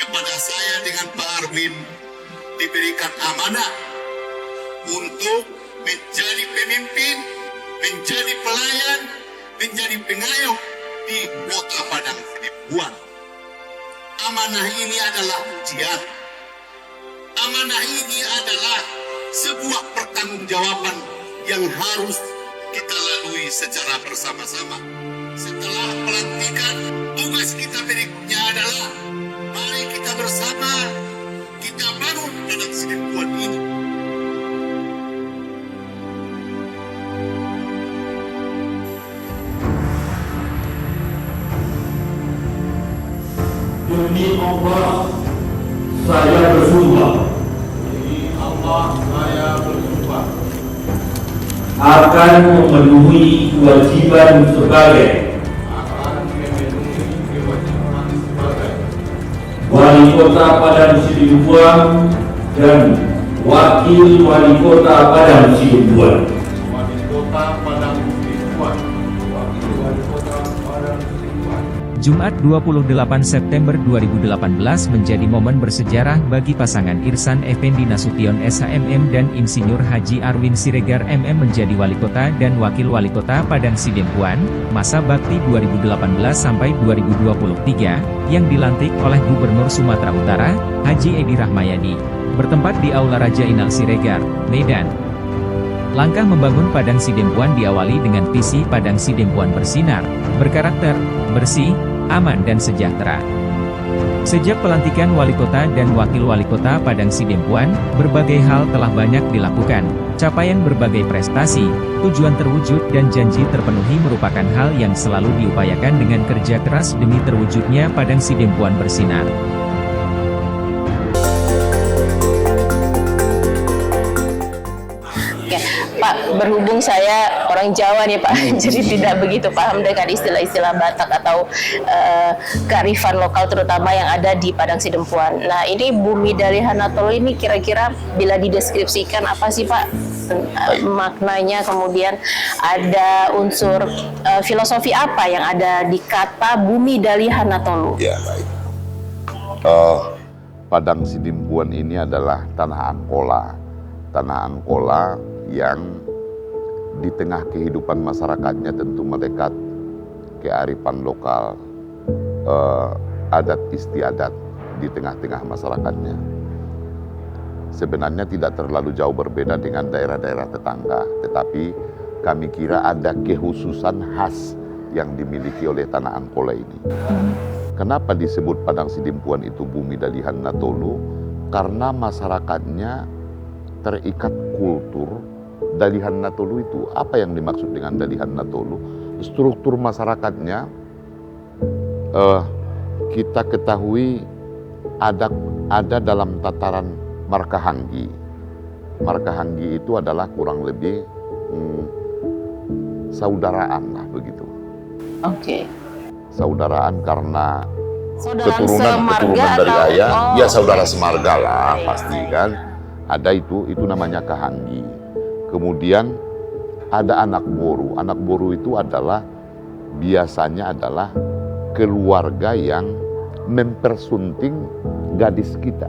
kepada saya dengan Pak Arwin diberikan amanah untuk menjadi pemimpin, menjadi pelayan, menjadi pengayuh di Kota Padang Sidimpuan. Amanah ini adalah ujian. Amanah ini adalah sebuah pertanggungjawaban yang harus kita lalui secara bersama-sama. Setelah pelantikan, tugas kita berikutnya adalah mari kita bersama kita bangun Padang Sidimpuan ini. Demi Allah, saya bersumpah. Demi Allah, saya bersumpah akan memenuhi kewajiban sebagai Wali Kota Padang Sidempuan dan Wakil Wali Kota Padang Sidempuan. Wali Kota Padang Sidempuan, Wakil Wali Kota Padang Sidempuan. Jumat 28 September 2018 menjadi momen bersejarah bagi pasangan Irsan Effendi Nasution SHMM dan Insinyur Haji Arwin Siregar MM menjadi Wali Kota dan Wakil Wali Kota Padang Sidempuan, masa bakti 2018 sampai 2023, yang dilantik oleh Gubernur Sumatera Utara, Haji Edi Rahmayadi, bertempat di Aula Raja Inal Siregar, Medan. Langkah membangun Padang Sidempuan diawali dengan visi Padang Sidempuan bersinar, berkarakter, bersih, aman dan sejahtera. Sejak pelantikan Wali Kota dan Wakil Wali Kota Padang Sidempuan, berbagai hal telah banyak dilakukan. Capaian berbagai prestasi, tujuan terwujud dan janji terpenuhi merupakan hal yang selalu diupayakan dengan kerja keras demi terwujudnya Padang Sidempuan bersinar. Pak, berhubung saya orang Jawa nih Pak, jadi tidak begitu paham dengan istilah-istilah Batak atau kearifan lokal terutama yang ada di Padang Sidempuan. Nah, ini Bumi dari Hanatolo ini kira-kira bila dideskripsikan apa sih Pak maknanya, kemudian ada unsur filosofi apa yang ada di kata Bumi dari Hanatolo? Ya, baik. Padang Sidempuan ini adalah tanah Angkola. Tanah Angkola yang di tengah kehidupan masyarakatnya tentu melekat kearifan lokal, adat istiadat di tengah-tengah masyarakatnya. Sebenarnya tidak terlalu jauh berbeda dengan daerah-daerah tetangga, tetapi kami kira ada kekhususan khas yang dimiliki oleh tanah Angkola ini. Kenapa disebut Padang Sidempuan itu Bumi dari Hanatolo? Karena masyarakatnya terikat kultur. Dalihan Natolu itu, apa yang dimaksud dengan Dalihan Natolu? Struktur masyarakatnya kita ketahui ada dalam tataran Markahanggi. Markahanggi itu adalah kurang lebih saudaraan lah begitu. Oke. Saudaraan karena Keturunan dari atau, ayah, oh, ya saudara okay. semarga lah Baik, pasti baik. kan. Ada itu namanya Kahanggi. Kemudian ada anak boru. Anak boru itu adalah biasanya adalah keluarga yang mempersunting gadis kita.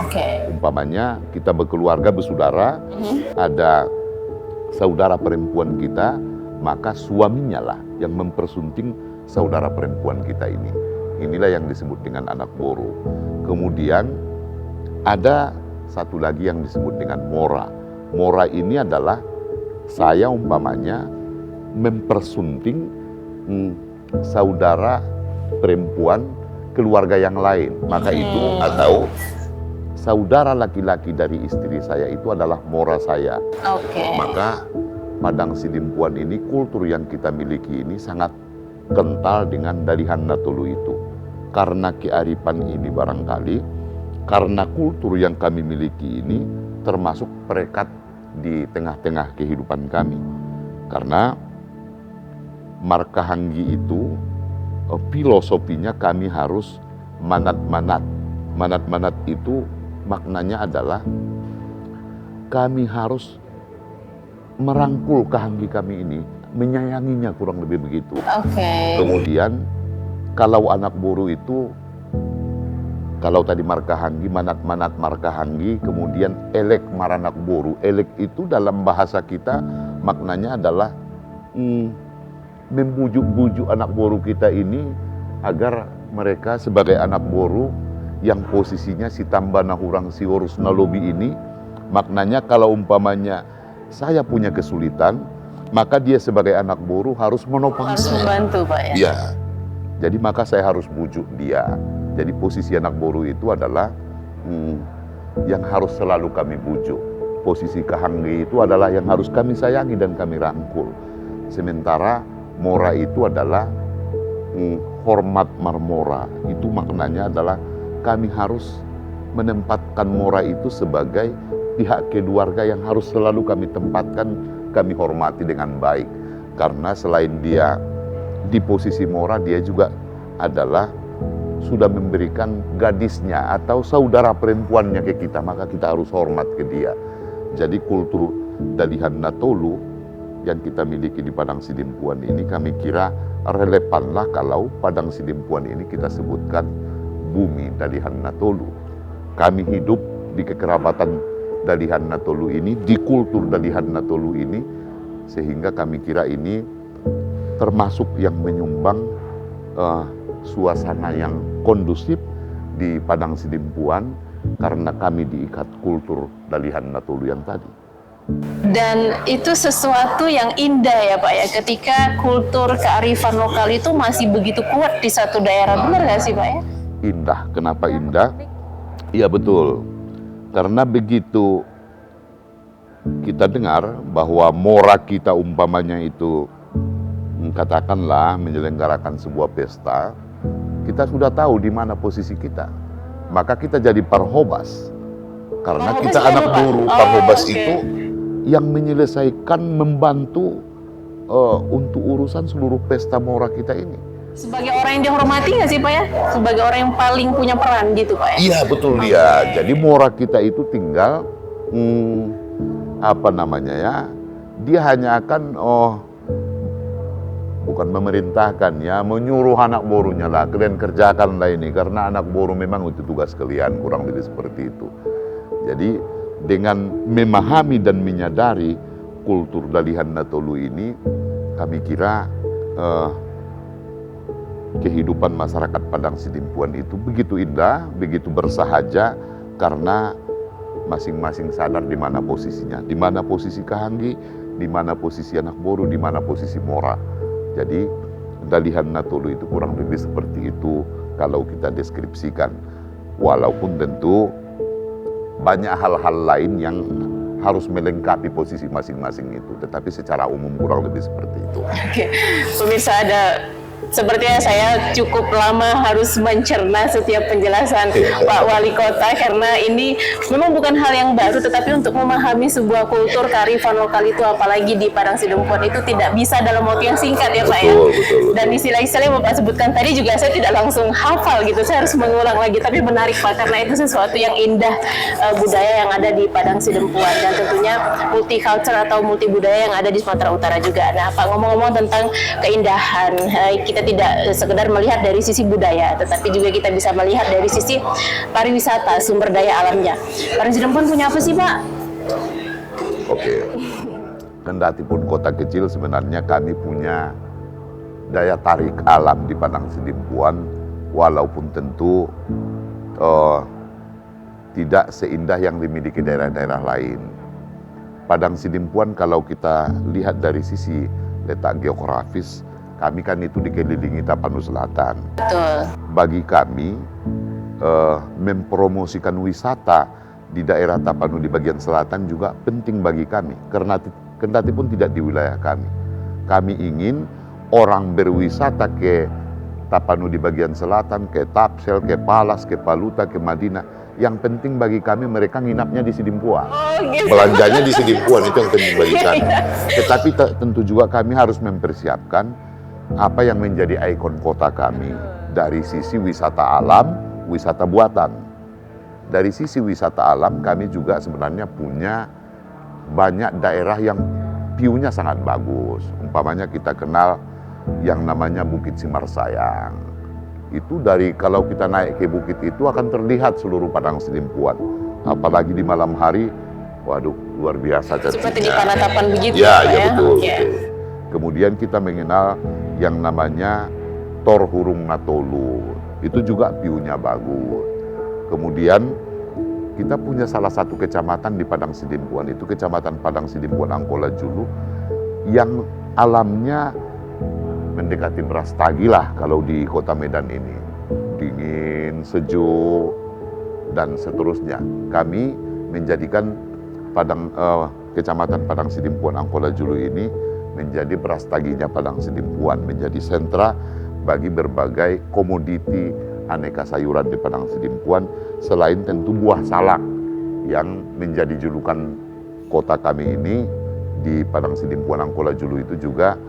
Oke. Umpamanya kita berkeluarga bersaudara, ada saudara perempuan kita, maka suaminya lah yang mempersunting saudara perempuan kita ini. Inilah yang disebut dengan anak boru. Kemudian ada satu lagi yang disebut dengan mora. Mora ini adalah saya umpamanya mempersunting saudara perempuan keluarga yang lain. Maka itu atau saudara laki-laki dari istri saya itu adalah mora saya. Oke. Maka Padang Sidempuan ini, kultur yang kita miliki ini sangat kental dengan Dalihan Natolu itu. Karena kearifan ini barangkali, karena kultur yang kami miliki ini termasuk perekat di tengah-tengah kehidupan kami. Karena Markahanggi itu filosofinya kami harus manat-manat. Manat-manat itu maknanya adalah kami harus merangkul Kahanggi kami ini, menyayanginya kurang lebih begitu. Oke. Kemudian kalau anak boru itu, kalau tadi Markahanggi, manat-manat Markahanggi, kemudian elek maranak boru. Elek itu dalam bahasa kita maknanya adalah membujuk-bujuk anak boru kita ini agar mereka sebagai anak boru yang posisinya si tambah nahurang si urus nalobi ini, maknanya kalau umpamanya saya punya kesulitan, maka dia sebagai anak boru harus menopang Harus saya. membantu Pak ya? Iya. Jadi maka saya harus bujuk dia. Jadi posisi anak boru itu adalah yang harus selalu kami bujuk. Posisi Kahanggi itu adalah yang harus kami sayangi dan kami rangkul. Sementara mora itu adalah hormat marmora. Itu maknanya adalah kami harus menempatkan mora itu sebagai pihak keluarga yang harus selalu kami tempatkan, kami hormati dengan baik. Karena selain dia di posisi mora, dia juga adalah sudah memberikan gadisnya atau saudara perempuannya ke kita, maka kita harus hormat ke dia. Jadi kultur Dalihan Natolu yang kita miliki di Padang Sidimpuan ini kami kira relevanlah kalau Padang Sidimpuan ini kita sebutkan bumi Dalihan Natolu. Kami hidup di kekerabatan Dalihan Natolu ini, di kultur Dalihan Natolu ini, sehingga kami kira ini termasuk yang menyumbang suasana yang kondusif di Padang Sidimpuan karena kami diikat kultur Dalihan Natolu yang tadi. Dan itu sesuatu yang indah ya Pak ya, ketika kultur kearifan lokal itu masih begitu kuat di satu daerah, benar nggak sih Pak ya? Indah, kenapa indah? Iya betul, karena begitu kita dengar bahwa mora kita umpamanya itu katakanlah menyelenggarakan sebuah pesta, kita sudah tahu di mana posisi kita, maka kita jadi parhobas, karena kita anak buru. Parhobas itu yang menyelesaikan, membantu untuk urusan seluruh pesta mora kita ini. Sebagai orang yang dihormati nggak sih Pak ya? Sebagai orang yang paling punya peran gitu Pak ya? Iya betul ya. Jadi mora kita itu tinggal apa namanya ya? Dia hanya akan bukan memerintahkan ya, menyuruh anak borunya lah, kalian kerjakanlah ini, karena anak boru memang itu tugas kalian, kurang lebih seperti itu. Jadi dengan memahami dan menyadari kultur Dalihan Natolu ini, kami kira kehidupan masyarakat Padang Sidimpuan itu begitu indah, begitu bersahaja, karena masing-masing sadar di mana posisinya, di mana posisi Kahanggi, di mana posisi anak boru, di mana posisi mora. Jadi Dalihan Natolu itu kurang lebih seperti itu kalau kita deskripsikan, walaupun tentu banyak hal-hal lain yang harus melengkapi posisi masing-masing itu, tetapi secara umum kurang lebih seperti itu. Oke, pemirsa, sepertinya saya cukup lama harus mencerna setiap penjelasan Pak Wali Kota, karena ini memang bukan hal yang baru, tetapi untuk memahami sebuah kultur kearifan lokal itu, apalagi di Padang Sidimpuan, itu tidak bisa dalam waktu yang singkat ya Pak ya. Betul. Dan istilah-istilah yang Bapak sebutkan tadi juga saya tidak langsung hafal gitu, saya harus mengulang lagi, tapi menarik Pak, karena itu sesuatu yang indah, budaya yang ada di Padang Sidimpuan, dan tentunya multicultural atau multi budaya yang ada di Sumatera Utara juga. Nah Pak, ngomong-ngomong tentang keindahan, kita tidak sekedar melihat dari sisi budaya, tetapi juga kita bisa melihat dari sisi pariwisata, sumber daya alamnya. Padang Sidimpuan punya apa sih Pak? Oke, kendati pun kota kecil, sebenarnya kami punya daya tarik alam di Padang Sidimpuan, walaupun tentu tidak seindah yang dimiliki daerah-daerah lain. Padang Sidimpuan kalau kita lihat dari sisi letak geografis, kami kan itu dikelilingi Tapanuli Selatan. Betul. Bagi kami, mempromosikan wisata di daerah Tapanuli bagian selatan juga penting bagi kami. Karena kendati pun tidak di wilayah kami. Kami ingin orang berwisata ke Tapanuli bagian selatan, ke Tapsel, ke Palas, ke Paluta, ke Madinah. Yang penting bagi kami mereka nginapnya di Sidimpuan. Gitu. Belanjanya di Sidimpuan, itu yang penting bagi kami. Tetapi tentu juga kami harus mempersiapkan apa yang menjadi ikon kota kami dari sisi wisata alam, wisata buatan. Dari sisi wisata alam kami juga sebenarnya punya banyak daerah yang view-nya sangat bagus. Umpamanya kita kenal yang namanya Bukit Simarsayang. Itu dari kalau kita naik ke bukit itu akan terlihat seluruh Padang Sidimpuan. Apalagi di malam hari, waduh luar biasa cantiknya. Seperti di Panatapan begitu ya? Ya, betul. Ya. Kemudian kita mengenal yang namanya Tor Hurung Natolu, itu juga view-nya bagus. Kemudian kita punya salah satu kecamatan di Padang Sidimpuan, itu kecamatan Padang Sidimpuan Angkola Julu, yang alamnya mendekati Brastagi lah kalau di kota Medan ini. Dingin, sejuk, dan seterusnya. Kami menjadikan kecamatan Padang Sidimpuan Angkola Julu ini menjadi Brastaginya Padang Sidimpuan, menjadi sentra bagi berbagai komoditi aneka sayuran di Padang Sidimpuan, selain tentu buah salak yang menjadi julukan kota kami ini di Padang Sidimpuan Angkola Julu itu juga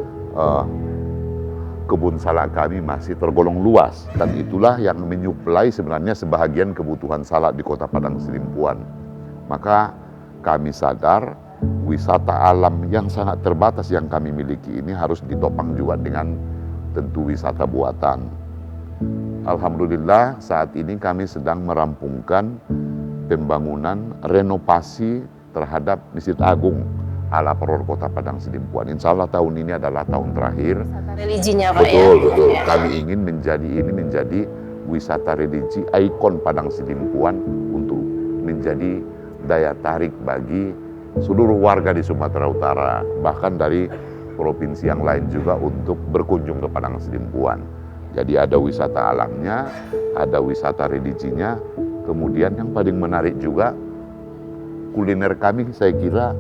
kebun salak kami masih tergolong luas, dan itulah yang menyuplai sebenarnya sebahagian kebutuhan salak di Kota Padang Sidimpuan. Maka kami sadar wisata alam yang sangat terbatas yang kami miliki ini harus ditopang juga dengan tentu wisata buatan. Alhamdulillah saat ini kami sedang merampungkan pembangunan renovasi terhadap Masjid Agung ala Poror Kota Padang Sidimpuan. Insya Allah tahun ini adalah tahun terakhir. Wisata religinya Pak Betul, ya? betul. Ya. Kami ingin menjadi wisata religi ikon Padang Sidimpuan untuk menjadi daya tarik bagi seluruh warga di Sumatera Utara, bahkan dari provinsi yang lain juga untuk berkunjung ke Padang Sidimpuan. Jadi ada wisata alamnya, ada wisata religinya, kemudian yang paling menarik juga kuliner kami saya kira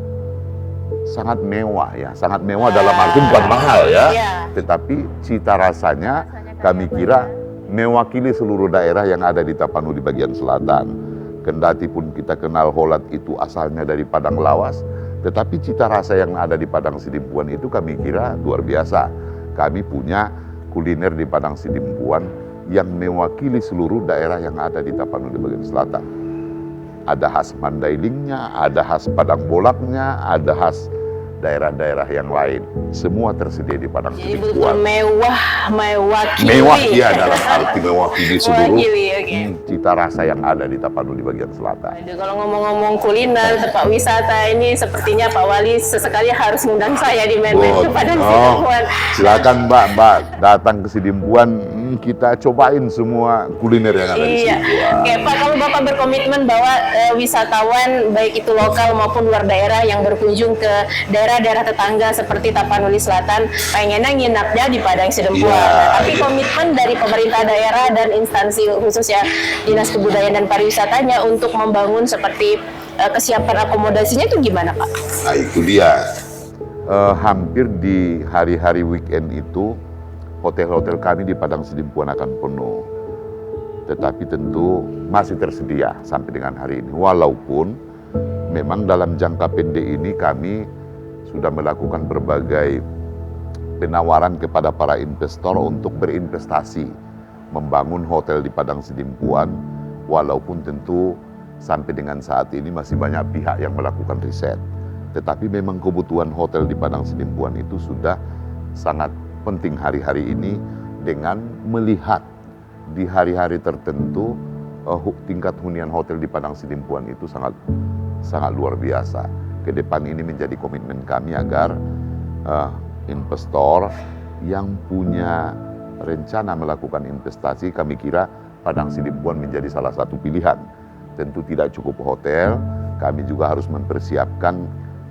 sangat mewah ya, sangat mewah dalam arti bukan mahal ya, tetapi cita rasanya kami kira mewakili seluruh daerah yang ada di Tapanuli bagian selatan. Kendati pun kita kenal Holat itu asalnya dari Padang Lawas, tetapi cita rasa yang ada di Padang Sidimpuan itu kami kira luar biasa. Kami punya kuliner di Padang Sidimpuan yang mewakili seluruh daerah yang ada di Tapanuli bagian selatan. Ada khas Mandailingnya, ada khas Padang Bolaknya, ada khas daerah-daerah yang lain. Semua tersedia di Padang Jadi Sidimpuan. betul mewakili. Mewah ya dalam arti mewakili seluruh Mewakili, oke. cita rasa yang ada di Tapanuli bagian selatan. Aduh, kalau ngomong-ngomong kuliner, tempat wisata ini sepertinya Pak Wali sesekali harus mengundang saya di main-main ke Padang Sidimpuan. Silakan Mbak datang ke Sidimpuan, kita cobain semua kuliner yang ada di Sidimpuan. Oke Pak, kalau Bapak berkomitmen bahwa wisatawan baik itu lokal maupun luar daerah yang berkunjung ke daerah-daerah tetangga seperti Tapanuli Selatan pengennya nginapnya di Padang Sidimpuan. Iya, Tapi iya. komitmen dari pemerintah daerah dan instansi khususnya Dinas Kebudayaan dan Pariwisatanya untuk membangun seperti kesiapan akomodasinya itu gimana Pak? Nah itu dia, hampir di hari-hari weekend itu hotel-hotel kami di Padang Sidimpuan akan penuh. Tetapi tentu masih tersedia sampai dengan hari ini. Walaupun memang dalam jangka pendek ini kami sudah melakukan berbagai penawaran kepada para investor untuk berinvestasi membangun hotel di Padang Sidimpuan, walaupun tentu sampai dengan saat ini masih banyak pihak yang melakukan riset. Tetapi memang kebutuhan hotel di Padang Sidimpuan itu sudah sangat penting hari-hari ini dengan melihat di hari-hari tertentu tingkat hunian hotel di Padang Sidimpuan itu sangat luar biasa. Ke depan ini menjadi komitmen kami agar investor yang punya rencana melakukan investasi, kami kira Padang Sidimpuan menjadi salah satu pilihan. Tentu tidak cukup hotel, kami juga harus mempersiapkan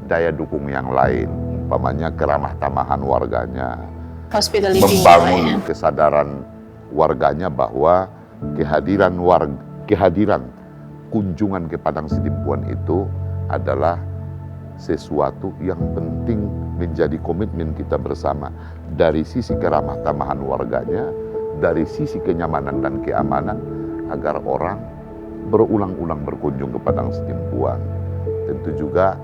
daya dukung yang lain, umpamanya keramah tamahan warganya, membangun kesadaran warganya bahwa kehadiran kunjungan ke Padang Sidimpuan itu adalah sesuatu yang penting menjadi komitmen kita bersama dari sisi keramah tamahan warganya, dari sisi kenyamanan dan keamanan agar orang berulang-ulang berkunjung ke Padang Sidimpuan. Tentu juga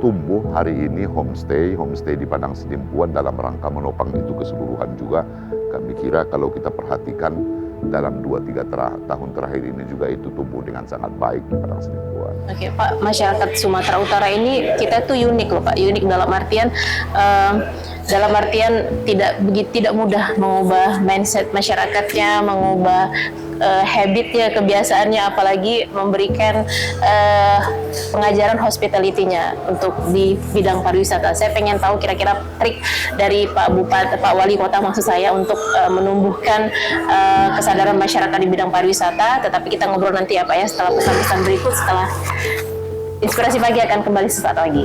tumbuh hari ini homestay di Padang Sidimpuan dalam rangka menopang itu keseluruhan juga. Kami kira kalau kita perhatikan dalam 2-3 tahun terakhir ini juga itu tumbuh dengan sangat baik di Padang Sidimpuan. Oke Pak, masyarakat Sumatera Utara ini kita tuh unik loh Pak, unik dalam artian tidak mudah mengubah mindset masyarakatnya, mengubah habitnya, kebiasaannya, apalagi memberikan pengajaran hospitality-nya untuk di bidang pariwisata. Saya pengen tahu kira-kira trik dari Pak Wali Kota maksud saya untuk menumbuhkan kesadaran masyarakat di bidang pariwisata. Tetapi kita ngobrol nanti ya Pak ya setelah pesan-pesan berikut, setelah Inspirasi Pagi akan kembali sesaat lagi.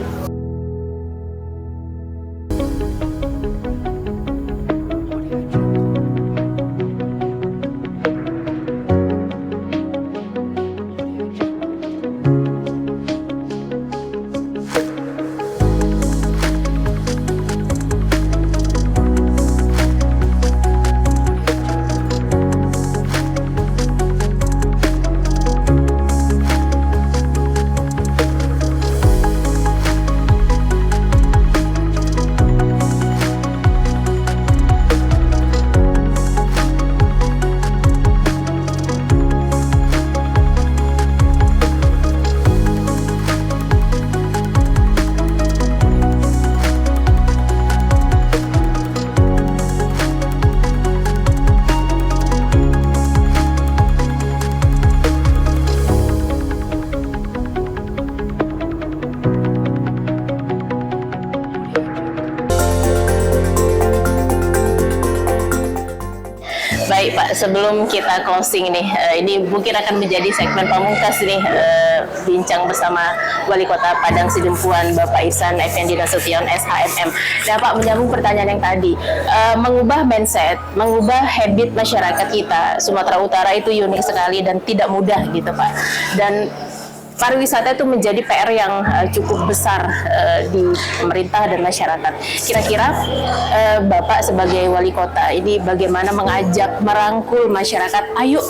Baik Pak, sebelum kita closing nih, ini mungkin akan menjadi segmen pamungkas nih, bincang bersama Wali Kota Padang Sidempuan Bapak Ihsan Effendi Nasution SHMM. Nah Pak, menyambung pertanyaan yang tadi, mengubah mindset, mengubah habit masyarakat kita, Sumatera Utara itu unik sekali dan tidak mudah gitu Pak. Dan pariwisata itu menjadi PR yang cukup besar di pemerintah dan masyarakat. Kira-kira Bapak sebagai wali kota ini bagaimana mengajak, merangkul masyarakat, ayo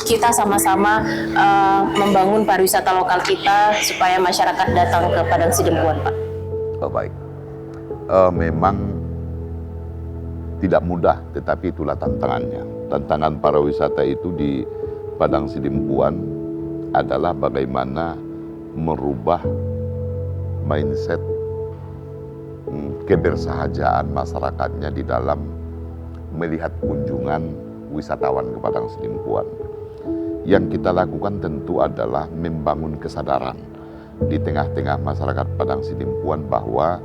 kita sama-sama membangun pariwisata lokal kita supaya masyarakat datang ke Padang Sidempuan, Pak? Oh, baik. Memang tidak mudah, tetapi itulah tantangannya. Tantangan pariwisata itu di Padang Sidempuan adalah bagaimana merubah mindset kebersahajaan masyarakatnya di dalam melihat kunjungan wisatawan ke Padang Sidempuan. Yang kita lakukan tentu adalah membangun kesadaran di tengah-tengah masyarakat Padang Sidempuan bahwa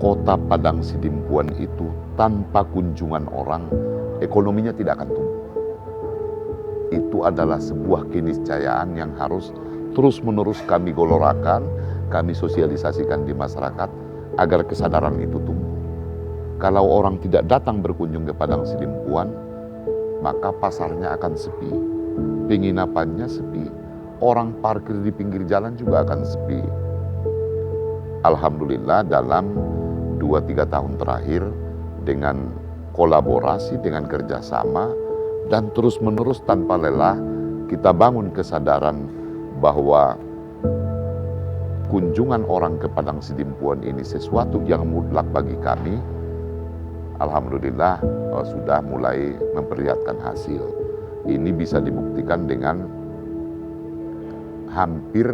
kota Padang Sidempuan itu tanpa kunjungan orang, ekonominya tidak akan tumbuh. Itu adalah sebuah keniscayaan yang harus terus-menerus kami golorakan, kami sosialisasikan di masyarakat agar kesadaran itu tumbuh. Kalau orang tidak datang berkunjung ke Padang Sidempuan, maka pasarnya akan sepi, penginapannya sepi, orang parkir di pinggir jalan juga akan sepi. Alhamdulillah dalam 2-3 tahun terakhir dengan kolaborasi, dengan kerjasama, dan terus-menerus tanpa lelah kita bangun kesadaran bahwa kunjungan orang ke Padang Sidempuan ini sesuatu yang mutlak bagi kami. Alhamdulillah sudah mulai memperlihatkan hasil. Ini bisa dibuktikan dengan hampir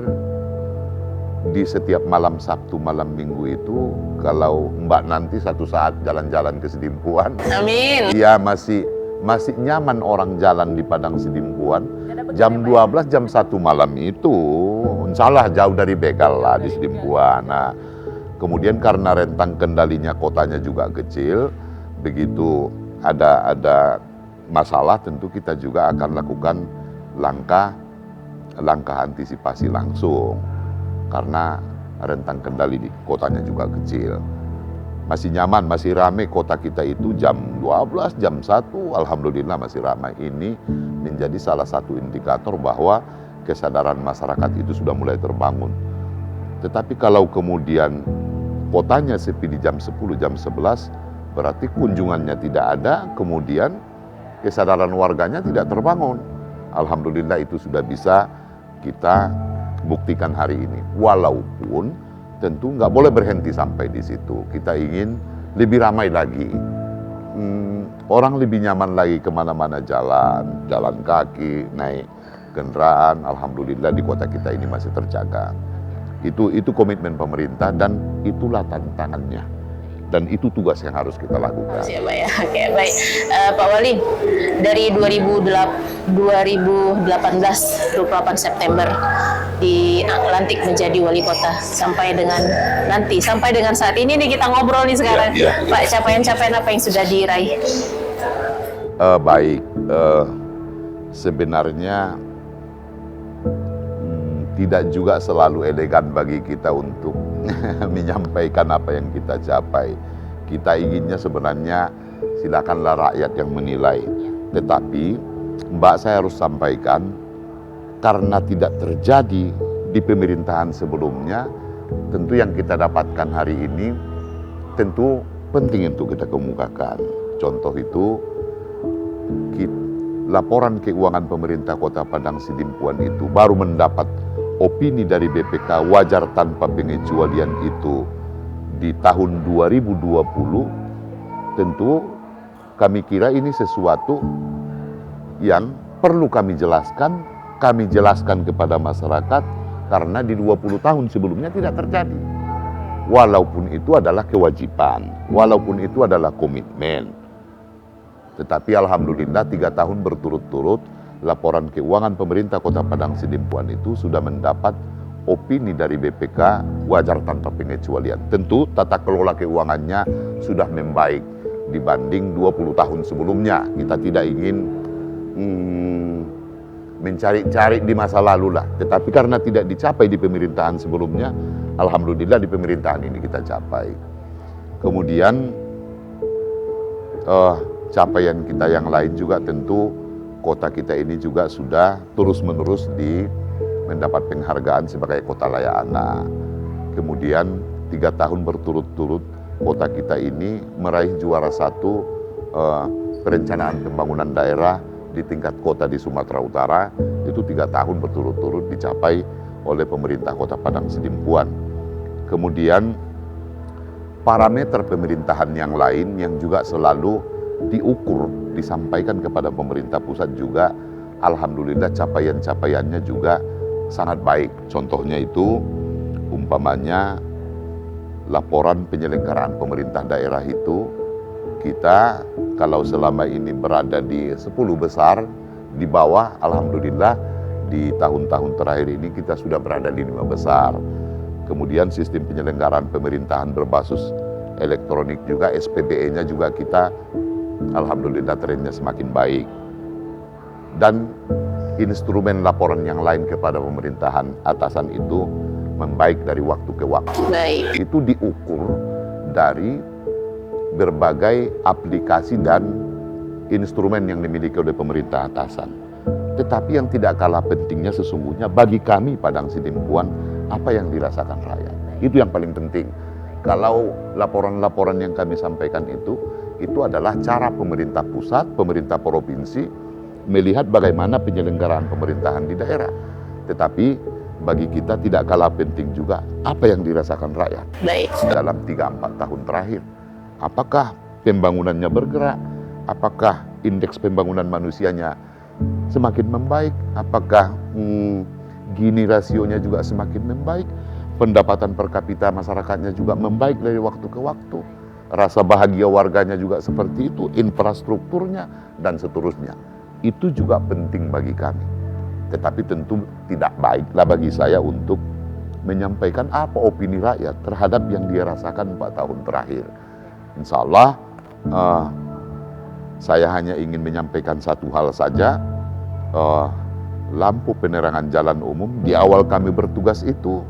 di setiap malam Sabtu, malam Minggu itu kalau Mbak nanti satu saat jalan-jalan ke Sidempuan, Amin. ya masih nyaman orang jalan di Padang Sidempuan jam 12, jam 1 malam itu insya Allah jauh dari begal lah di Sidempuan. Nah, kemudian karena rentang kendalinya kotanya juga kecil, begitu ada masalah tentu kita juga akan lakukan langkah antisipasi langsung karena rentang kendali di kotanya juga kecil. Masih nyaman, masih ramai kota kita itu jam 12, jam 1, alhamdulillah masih ramai. Ini menjadi salah satu indikator bahwa kesadaran masyarakat itu sudah mulai terbangun. Tetapi kalau kemudian kotanya sepi di jam 10, jam 11, berarti kunjungannya tidak ada, kemudian kesadaran warganya tidak terbangun. Alhamdulillah itu sudah bisa kita buktikan hari ini. Walaupun tentu nggak boleh berhenti sampai di situ. Kita ingin lebih ramai lagi. Orang lebih nyaman lagi kemana-mana jalan kaki, naik kendaraan. Alhamdulillah di kota kita ini masih terjaga. Itu komitmen pemerintah dan itulah tantangannya. Dan itu tugas yang harus kita lakukan. Siap, Pak ya. Oke, baik. Pak Wali, dari 2018, 28 September dilantik menjadi wali kota sampai dengan saat ini nih kita ngobrol nih sekarang. Pak, capaian-capaian apa yang sudah diraih? Baik, sebenarnya tidak juga selalu elegan bagi kita untuk menyampaikan apa yang kita capai. Kita inginnya sebenarnya silakanlah rakyat yang menilai. Tetapi Mbak, saya harus sampaikan, karena tidak terjadi di pemerintahan sebelumnya, tentu yang kita dapatkan hari ini tentu penting untuk kita kemukakan. Contoh itu, laporan keuangan pemerintah Kota Padang Sidempuan itu baru mendapat opini dari BPK wajar tanpa pengecualian itu di tahun 2020. Tentu kami kira ini sesuatu yang perlu kami jelaskan kepada masyarakat karena di 20 tahun sebelumnya tidak terjadi. Walaupun itu adalah kewajiban, walaupun itu adalah komitmen. Tetapi alhamdulillah 3 tahun berturut-turut laporan keuangan pemerintah Kota Padang Sidempuan itu sudah mendapat opini dari BPK wajar tanpa pengecualian. Tentu tata kelola keuangannya sudah membaik. dibanding 20 tahun sebelumnya. Kita tidak ingin mencari-cari di masa lalu lah. Tetapi karena tidak dicapai di pemerintahan sebelumnya, alhamdulillah di pemerintahan ini kita capai. Kemudian capaian kita yang lain juga tentu kota kita ini juga sudah terus-menerus mendapat penghargaan sebagai kota layak anak. Kemudian 3 tahun berturut-turut kota kita ini meraih juara 1 perencanaan pembangunan daerah di tingkat kota di Sumatera Utara. Itu 3 tahun berturut-turut dicapai oleh pemerintah Kota Padang Sidimpuan. Kemudian parameter pemerintahan yang lain yang juga selalu diukur, disampaikan kepada pemerintah pusat juga, alhamdulillah capaian-capaiannya juga sangat baik. Contohnya itu umpamanya laporan penyelenggaraan pemerintah daerah itu, kita kalau selama ini berada di 10 besar, di bawah alhamdulillah di tahun-tahun terakhir ini kita sudah berada di 5 besar. Kemudian sistem penyelenggaraan pemerintahan berbasis elektronik juga, SPBE-nya juga kita alhamdulillah trennya semakin baik. Dan instrumen laporan yang lain kepada pemerintahan atasan itu membaik dari waktu ke waktu. Baik. Itu diukur dari berbagai aplikasi dan instrumen yang dimiliki oleh pemerintah atasan. Tetapi yang tidak kalah pentingnya sesungguhnya bagi kami Padang Sidimpuan, apa yang dirasakan rakyat. Itu yang paling penting. Kalau laporan-laporan yang kami sampaikan itu adalah cara pemerintah pusat, pemerintah provinsi melihat bagaimana penyelenggaraan pemerintahan di daerah. Tetapi bagi kita tidak kalah penting juga apa yang dirasakan rakyat. Baik. Dalam 3-4 tahun terakhir. Apakah pembangunannya bergerak? Apakah indeks pembangunan manusianya semakin membaik? Apakah Gini rasionya juga semakin membaik? Pendapatan per kapita masyarakatnya juga membaik dari waktu ke waktu. Rasa bahagia warganya juga seperti itu, infrastrukturnya dan seterusnya. Itu juga penting bagi kami. Tetapi tentu tidak baiklah bagi saya untuk menyampaikan apa opini rakyat terhadap yang dia rasakan 4 tahun terakhir. Insya Allah saya hanya ingin menyampaikan satu hal saja. Lampu penerangan jalan umum di awal kami bertugas itu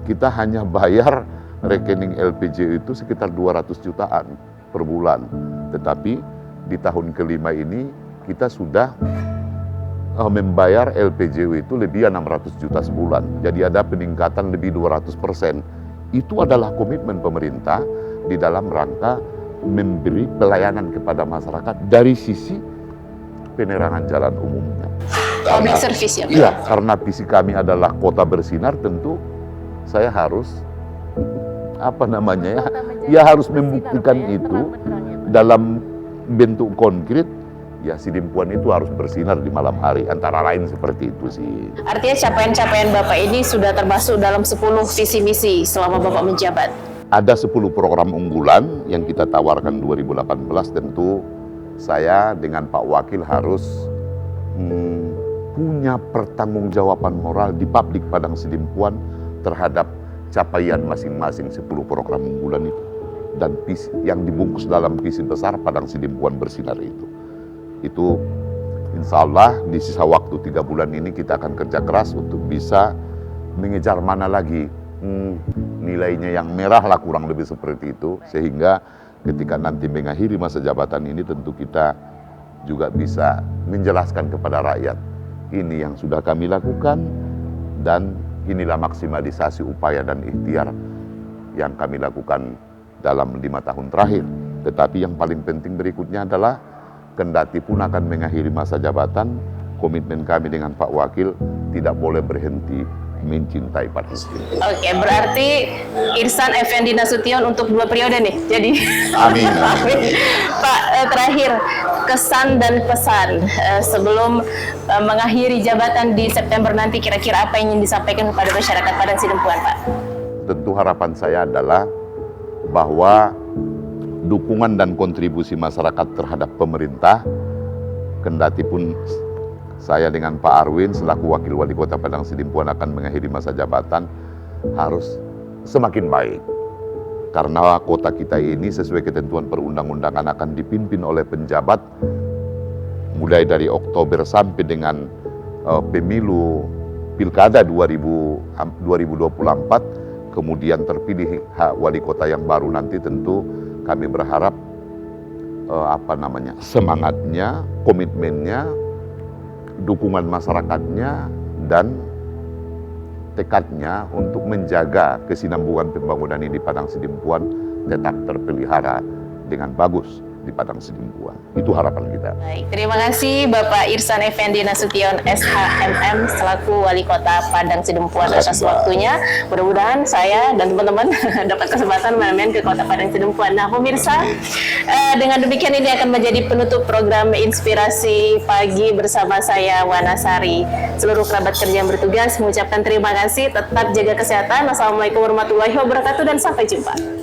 kita hanya bayar rekening LPG itu sekitar 200 jutaan per bulan. Tetapi di tahun kelima ini kita sudah membayar LPJU itu lebih 600 juta sebulan. Jadi ada peningkatan lebih 200%. Itu adalah komitmen pemerintah di dalam rangka memberi pelayanan kepada masyarakat dari sisi penerangan jalan umumnya. Public service ya Pak? Iya, karena visi kami adalah kota bersinar, tentu saya harus harus membuktikan itu dalam bentuk konkret. Ya, Sidimpuan itu harus bersinar di malam hari, antara lain seperti itu sih. Artinya capaian-capaian Bapak ini sudah termasuk dalam 10 visi misi selama Bapak menjabat? Ada 10 program unggulan yang kita tawarkan 2018, tentu saya dengan Pak Wakil harus punya pertanggungjawaban moral di publik Padang Sidimpuan terhadap capaian masing-masing 10 program unggulan itu. Dan yang dibungkus dalam visi besar Padang Sidimpuan bersinar itu. Itu insya Allah di sisa waktu 3 bulan ini kita akan kerja keras untuk bisa mengejar mana lagi nilainya yang merah lah, kurang lebih seperti itu. Sehingga ketika nanti mengakhiri masa jabatan ini tentu kita juga bisa menjelaskan kepada rakyat ini yang sudah kami lakukan dan inilah maksimalisasi upaya dan ikhtiar yang kami lakukan dalam 5 tahun terakhir. Tetapi yang paling penting berikutnya adalah kendati pun akan mengakhiri masa jabatan, komitmen kami dengan Pak Wakil tidak boleh berhenti mencintai Padang Sidimpuan. Oke, berarti Irsan Effendi Nasution untuk 2 periode nih. Jadi amin. Pak, terakhir kesan dan pesan sebelum mengakhiri jabatan di September nanti, kira-kira apa yang ingin disampaikan kepada masyarakat Padang Sidimpuan, Pak? Tentu harapan saya adalah bahwa dukungan dan kontribusi masyarakat terhadap pemerintah, kendati pun saya dengan Pak Arwin selaku Wakil Wali Kota Padang Sidimpuan akan mengakhiri masa jabatan, harus semakin baik. Karena kota kita ini sesuai ketentuan perundang-undangan akan dipimpin oleh penjabat mulai dari Oktober sampai dengan pemilu Pilkada 2024, kemudian terpilih wali kota yang baru nanti, tentu kami berharap semangatnya, komitmennya, dukungan masyarakatnya, dan tekadnya untuk menjaga kesinambungan pembangunan ini di Padang Sidempuan tetap terpelihara dengan bagus di Padang Sidempuan. Itu harapan kita. Baik, terima kasih Bapak Irsan Effendi Nasution SHMM selaku Wali Kota Padang Sidempuan atas waktunya. Mudah-mudahan saya dan teman-teman dapat kesempatan main-main ke Kota Padang Sidempuan. Nah, pemirsa, dengan demikian ini akan menjadi penutup program Inspirasi Pagi bersama saya Wanasari. Seluruh kerabat kerja yang bertugas mengucapkan terima kasih, tetap jaga kesehatan. Assalamualaikum warahmatullahi wabarakatuh dan sampai jumpa.